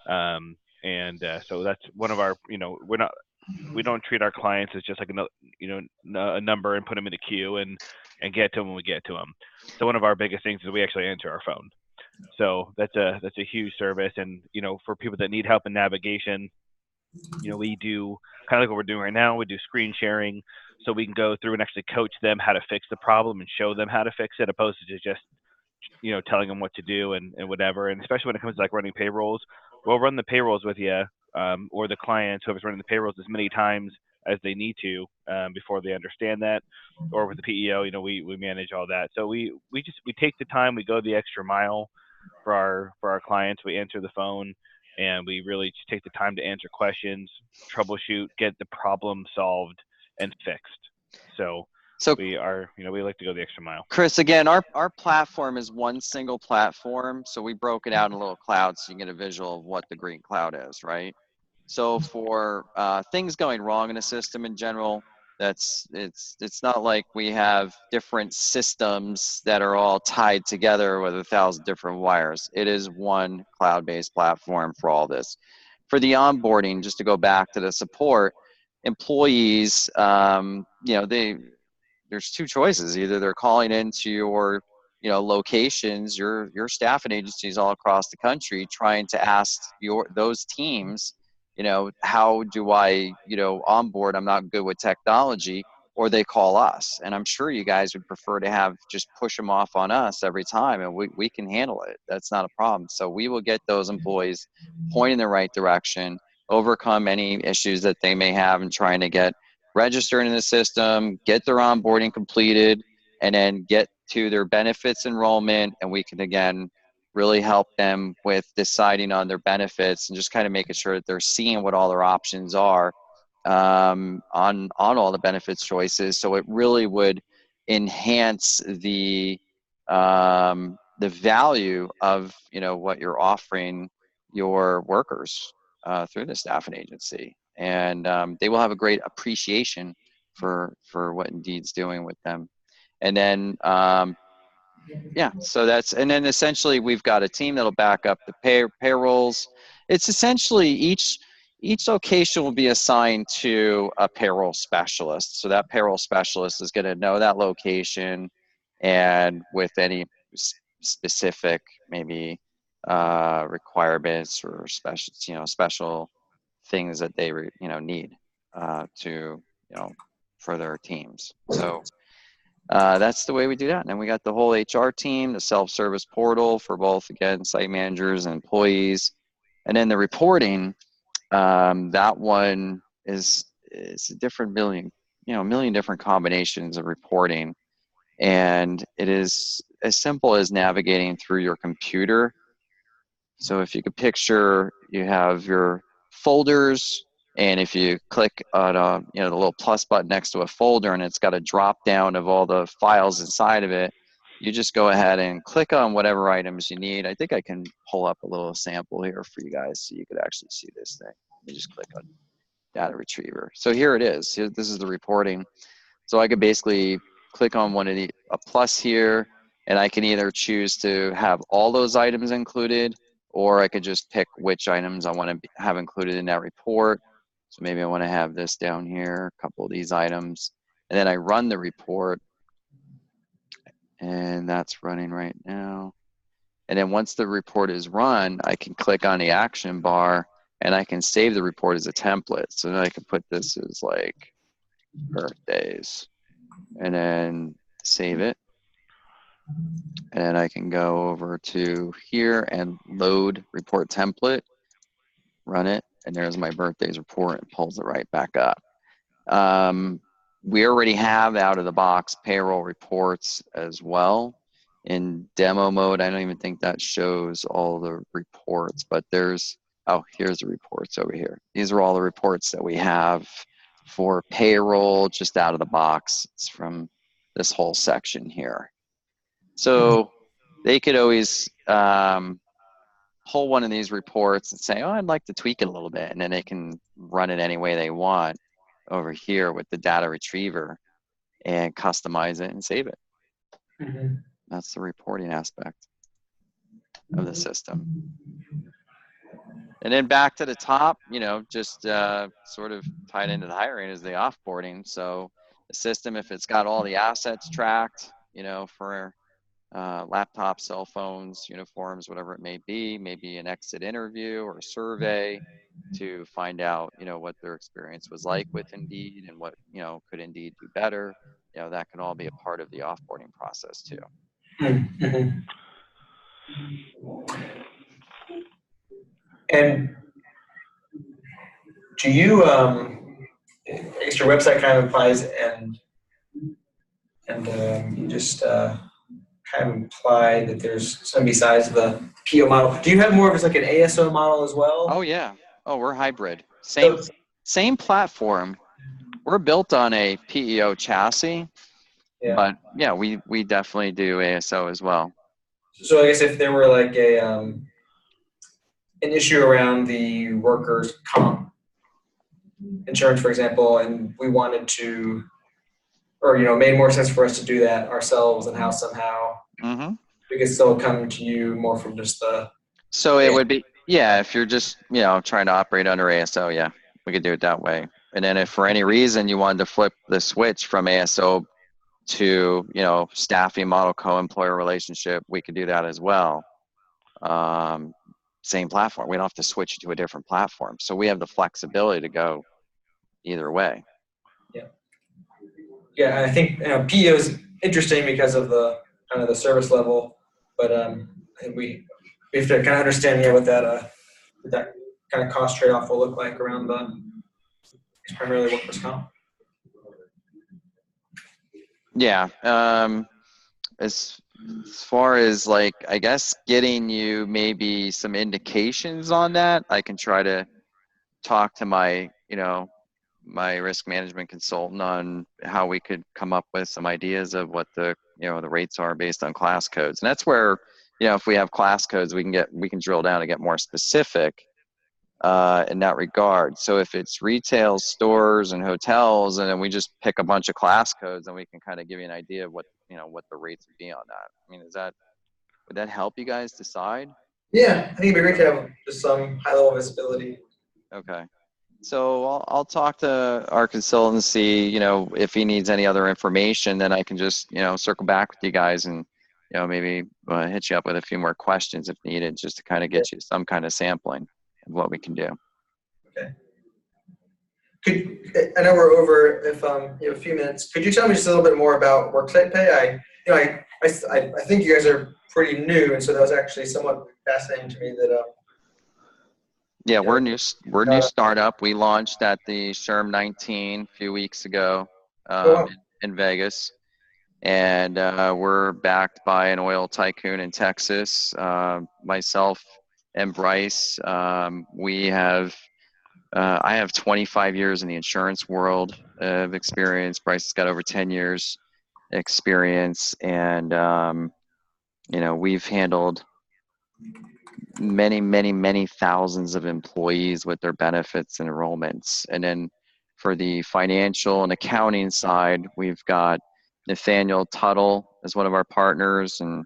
so that's one of our we don't treat our clients as just like a number and put them in the queue and get to them when we get to them. So one of our biggest things is we actually answer our phone. So that's a huge service. And for people that need help in navigation, we do kind of like what we're doing right now. We do screen sharing, so we can go through and actually coach them how to fix the problem and show them how to fix it, opposed to just telling them what to do and whatever. And especially when it comes to like running payrolls, we'll run the payrolls with you, or the clients, whoever's running the payrolls, as many times as they need to before they understand that. Or with the PEO, we manage all that. So we take the time, we go the extra mile for our clients. We answer the phone, and we really just take the time to answer questions, troubleshoot, get the problem solved and fixed. So we like to go the extra mile. Chris, again, our platform is one single platform. So we broke it out in a little cloud so you can get a visual of what the green cloud is, right? So for things going wrong in a system in general, It's not like we have different systems that are all tied together with 1,000 different wires. It is one cloud-based platform for all this. For the onboarding, just to go back to the support, employees, there's two choices. Either they're calling into your, locations, your staffing agencies all across the country, trying to ask those teams, how do I, onboard? I'm not good with technology, or they call us. And I'm sure you guys would prefer to just push them off on us every time, and we can handle it. That's not a problem. So we will get those employees pointed in the right direction, overcome any issues that they may have in trying to get registered in the system, get their onboarding completed, and then get to their benefits enrollment. And we can, again, really help them with deciding on their benefits and just kind of making sure that they're seeing what all their options are on all the benefits choices. So it really would enhance the value of, what you're offering your workers through the staffing agency. And they will have a great appreciation for what Indeed's doing with them. And then and then essentially we've got a team that'll back up the payrolls. It's essentially each location will be assigned to a payroll specialist. So that payroll specialist is going to know that location, and with any specific maybe requirements or special things that they need to for their teams. So that's the way we do that. And then we got the whole HR team, the self-service portal for both, again, site managers and employees. And then the reporting, that one is a different million different combinations of reporting. And it is as simple as navigating through your computer. So if you could picture, you have your folders, and if you click on the little plus button next to a folder, and it's got a drop down of all the files inside of it, you just go ahead and click on whatever items you need. I think I can pull up a little sample here for you guys so you could actually see this thing. Let me just click on data retriever. So here it is. This is the reporting. So I could basically click on a plus here, and I can either choose to have all those items included, or I could just pick which items I want to have included in that report. So maybe I want to have this down here, a couple of these items, and then I run the report, and that's running right now. And then once the report is run, I can click on the action bar, and I can save the report as a template. So then I can put this as like birthdays, and then save it. And then I can go over to here and load report template, run it, and there's my birthdays report, and pulls it right back up. We already have out of the box payroll reports as well. In demo mode, I don't even think that shows all the reports, but here's the reports over here. These are all the reports that we have for payroll just out of the box. It's from this whole section here. So they could always pull one of these reports and say, oh, I'd like to tweak it a little bit. And then they can run it any way they want over here with the data retriever and customize it and save it. Mm-hmm. That's the reporting aspect of the system. And then back to the top, just sort of tied into the hiring is the offboarding. So the system, if it's got all the assets tracked, for laptops, cell phones, uniforms, whatever it may be, maybe an exit interview or a survey to find out, what their experience was like with Indeed and what, could Indeed do better. That can all be a part of the offboarding process too. Mm-hmm. And do you, I guess your website kind of implies, and you just kind of imply that there's some besides the PO model. Do you have more of it's like an ASO model as well? Oh yeah. Oh, we're hybrid. Same platform. We're built on a PEO chassis, but yeah, we definitely do ASO as well. So I guess if there were like an issue around the workers' comp insurance, for example, and we wanted to, or made more sense for us to do that ourselves in-house somehow, Mm-hmm. we could still come to you more from just the. So it would be, yeah, if you're just, trying to operate under ASO, yeah, we could do it that way. And then if for any reason you wanted to flip the switch from ASO to, staffing model co-employer relationship, we could do that as well. Same platform. We don't have to switch to a different platform. So we have the flexibility to go either way. Yeah, I think PEO is interesting because of the kind of the service level, but I think we have to kind of understand what that kind of cost trade-off will look like around the primarily workers' comp. Yeah. As far as like, I guess getting you maybe some indications on that, I can try to talk to my, my risk management consultant on how we could come up with some ideas of what the, the rates are based on class codes. And that's where, if we have class codes, we can drill down and get more specific in that regard. So if it's retail stores and hotels, and then we just pick a bunch of class codes, and we can kind of give you an idea of what, what the rates would be on that. I mean, would that help you guys decide? Yeah, I think it'd be great to have just some high level visibility. Okay. So I'll talk to our consultant and see, if he needs any other information, then I can just, circle back with you guys and, maybe hit you up with a few more questions if needed, just to kind of get you some kind of sampling of what we can do. Okay. I know we're over if a few minutes. Could you tell me just a little bit more about worksite pay? I think you guys are pretty new, and so that was actually somewhat fascinating to me that. Yeah, we're new startup. We launched at the SHRM 19 a few weeks ago in Vegas, and we're backed by an oil tycoon in Texas. Myself and Bryce, I have 25 years in the insurance world of experience. Bryce has got over 10 years experience, and we've handled many thousands of employees with their benefits and enrollments. And then for the financial and accounting side, we've got Nathaniel Tuttle as one of our partners, and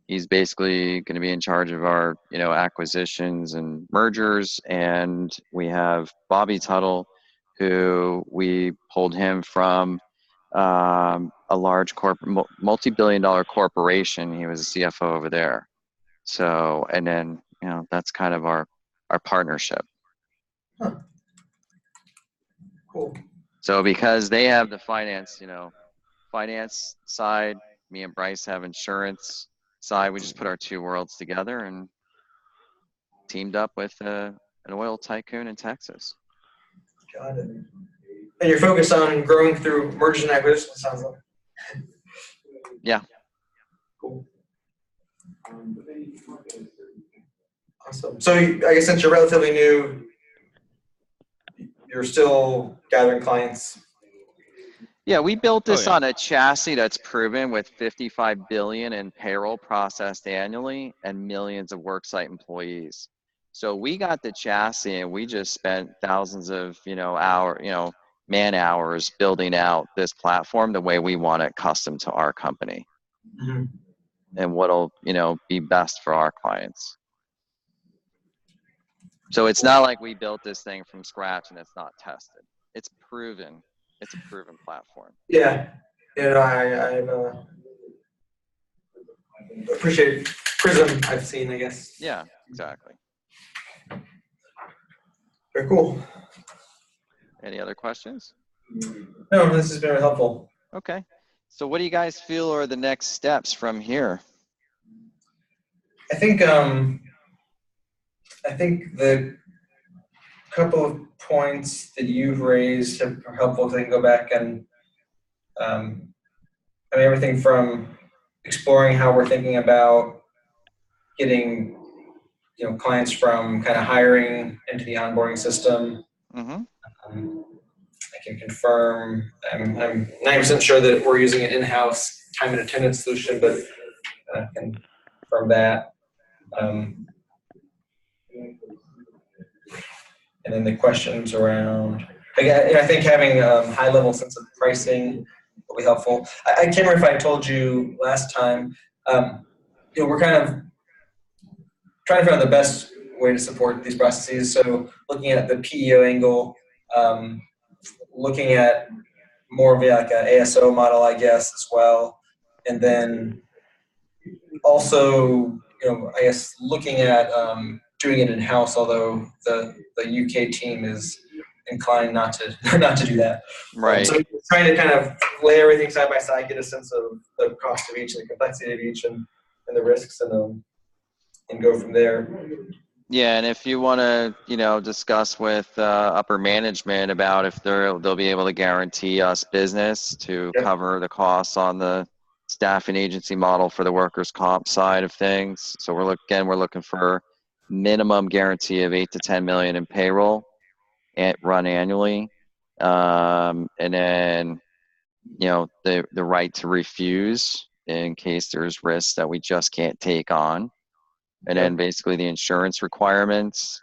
he's basically going to be in charge of our, acquisitions and mergers. And we have Bobby Tuttle, who we pulled him from a large multi-billion-dollar corporation. He was a CFO over there. So, and then, that's kind of our partnership. Huh. Cool. So because they have the finance side, me and Bryce have insurance side, we just put our two worlds together and teamed up with an oil tycoon in Texas. Got it. And you're focused on growing through mergers and acquisitions, sounds like. Yeah. Cool. Awesome. So I guess since you're relatively new, you're still gathering clients. Yeah, we built this on a chassis that's proven with 55 billion in payroll processed annually and millions of worksite employees. So we got the chassis and we just spent thousands of, man hours building out this platform the way we want it custom to our company. Mm-hmm. And what'll, be best for our clients. So it's not like we built this thing from scratch and it's not tested. It's proven. It's a proven platform. Yeah. I appreciate Prism I've seen, I guess. Yeah, exactly. Very cool. Any other questions? No, this has been very helpful. Okay. So what do you guys feel are the next steps from here? I think the couple of points that you've raised are helpful to go back and everything from exploring how we're thinking about getting clients from kind of hiring into the onboarding system. Mm-hmm. I can confirm I'm 90% sure that we're using an in-house time and attendance solution, but I can confirm that. And then the questions around I think having high level sense of pricing will be helpful. I can't remember if I told you last time. We're kind of trying to figure out the best way to support these processes. So looking at the PEO angle, looking at more of like an ASO model, I guess, as well, and then also, I guess looking at doing it in house. Although the UK team is inclined not to not to do that. Right. So trying to kind of lay everything side by side, get a sense of the cost of each, and the complexity of each, and the risks, and go from there. Yeah, and if you want to, discuss with upper management about if they'll be able to guarantee us business to Yep. cover the costs on the staffing agency model for the workers' comp side of things. So we're looking for minimum guarantee of 8 to 10 million in payroll and run annually, and then the right to refuse in case there's risks that we just can't take on. And Yep. then basically the insurance requirements.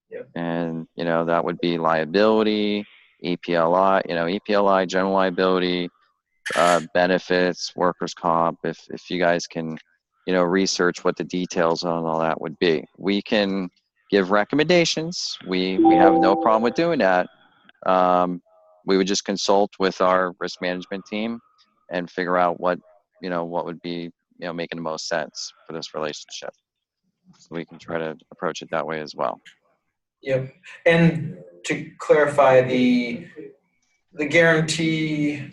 Yep. And, that would be liability, EPLI, general liability, benefits, workers' comp. If you guys can, research what the details on all that would be. We can give recommendations. We have no problem with doing that. We would just consult with our risk management team and figure out what would be, making the most sense for this relationship. So we can try to approach it that way as well. Yep. And to clarify, the guarantee,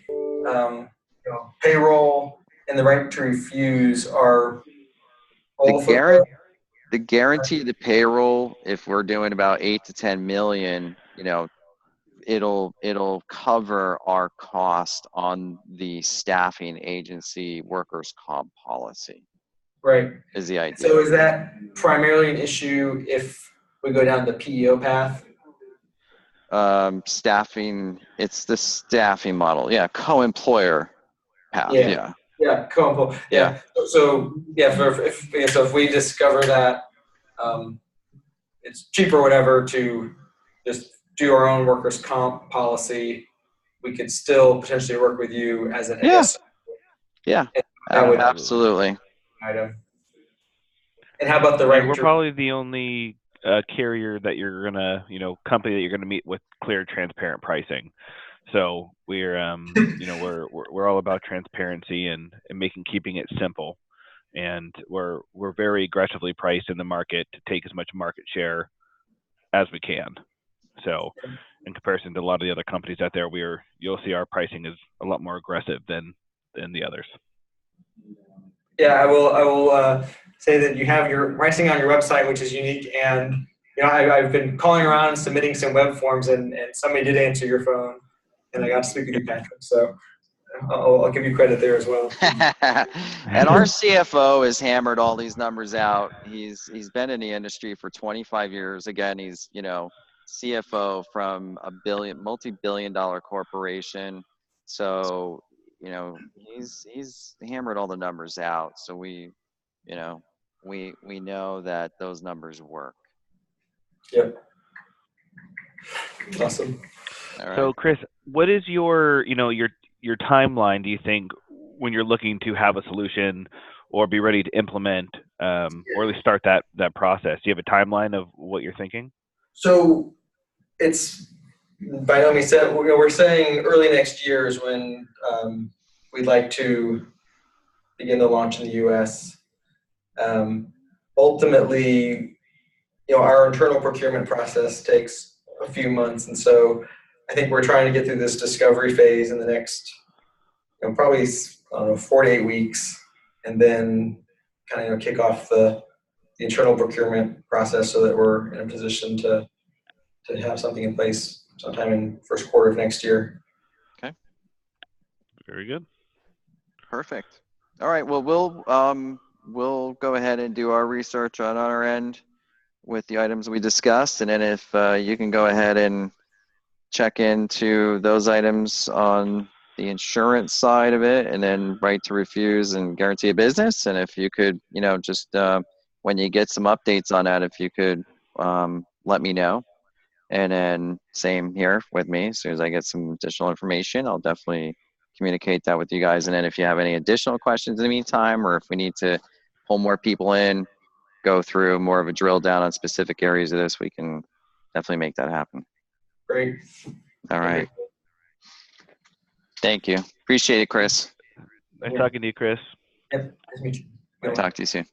payroll, and the right to refuse are both The guarantee of the payroll, if we're doing about 8 to 10 million, it'll cover our cost on the staffing agency workers' comp policy. Right. Is the idea. So is that primarily an issue if we go down the PEO path? Staffing, it's the staffing model. Yeah, co-employer path. Yeah. Yeah, co-employer. Yeah. So if we discover that it's cheaper or whatever to just do our own workers' comp policy, we could still potentially work with you as an ASO. Yeah. That would Absolutely. item. And how about the right? We're probably the only carrier that you're gonna, company that you're gonna meet with clear, transparent pricing. So we're, we're all about transparency and keeping it simple. And we're very aggressively priced in the market to take as much market share as we can. So in comparison to a lot of the other companies out there, you'll see our pricing is a lot more aggressive than the others. Yeah, I will say that you have your pricing on your website, which is unique. And I've been calling around and submitting some web forms, and somebody did answer your phone, and I got to speak with you, Patrick. So I'll give you credit there as well. And our CFO has hammered all these numbers out. He's been in the industry for 25 years. Again, he's CFO from a multi-billion-dollar corporation. So he's hammered all the numbers out. So we know that those numbers work. Yep. Awesome. All right. So Chris, what is your timeline, do you think, when you're looking to have a solution or be ready to implement or at least start that process? Do you have a timeline of what you're thinking? So it's by no means said. We're saying early next year is when we'd like to begin the launch in the U.S. Ultimately, our internal procurement process takes a few months, and so I think we're trying to get through this discovery phase in the next, probably 4 to 8 weeks, and then kind of kick off the internal procurement process so that we're in a position to have something in place sometime in first quarter of next year. Okay. Very good. Perfect. All right. Well, we'll go ahead and do our research on our end with the items we discussed, and then if you can go ahead and check into those items on the insurance side of it, and then right to refuse and guarantee a business. And if you could, just when you get some updates on that, if you could let me know. And then same here with me. As soon as I get some additional information, I'll definitely communicate that with you guys. And then if you have any additional questions in the meantime, or if we need to pull more people in, go through more of a drill down on specific areas of this, we can definitely make that happen. Great. All right. Thank you. Appreciate it, Chris. Nice talking to you, Chris. Yep. Nice to meet you. Talk to you soon.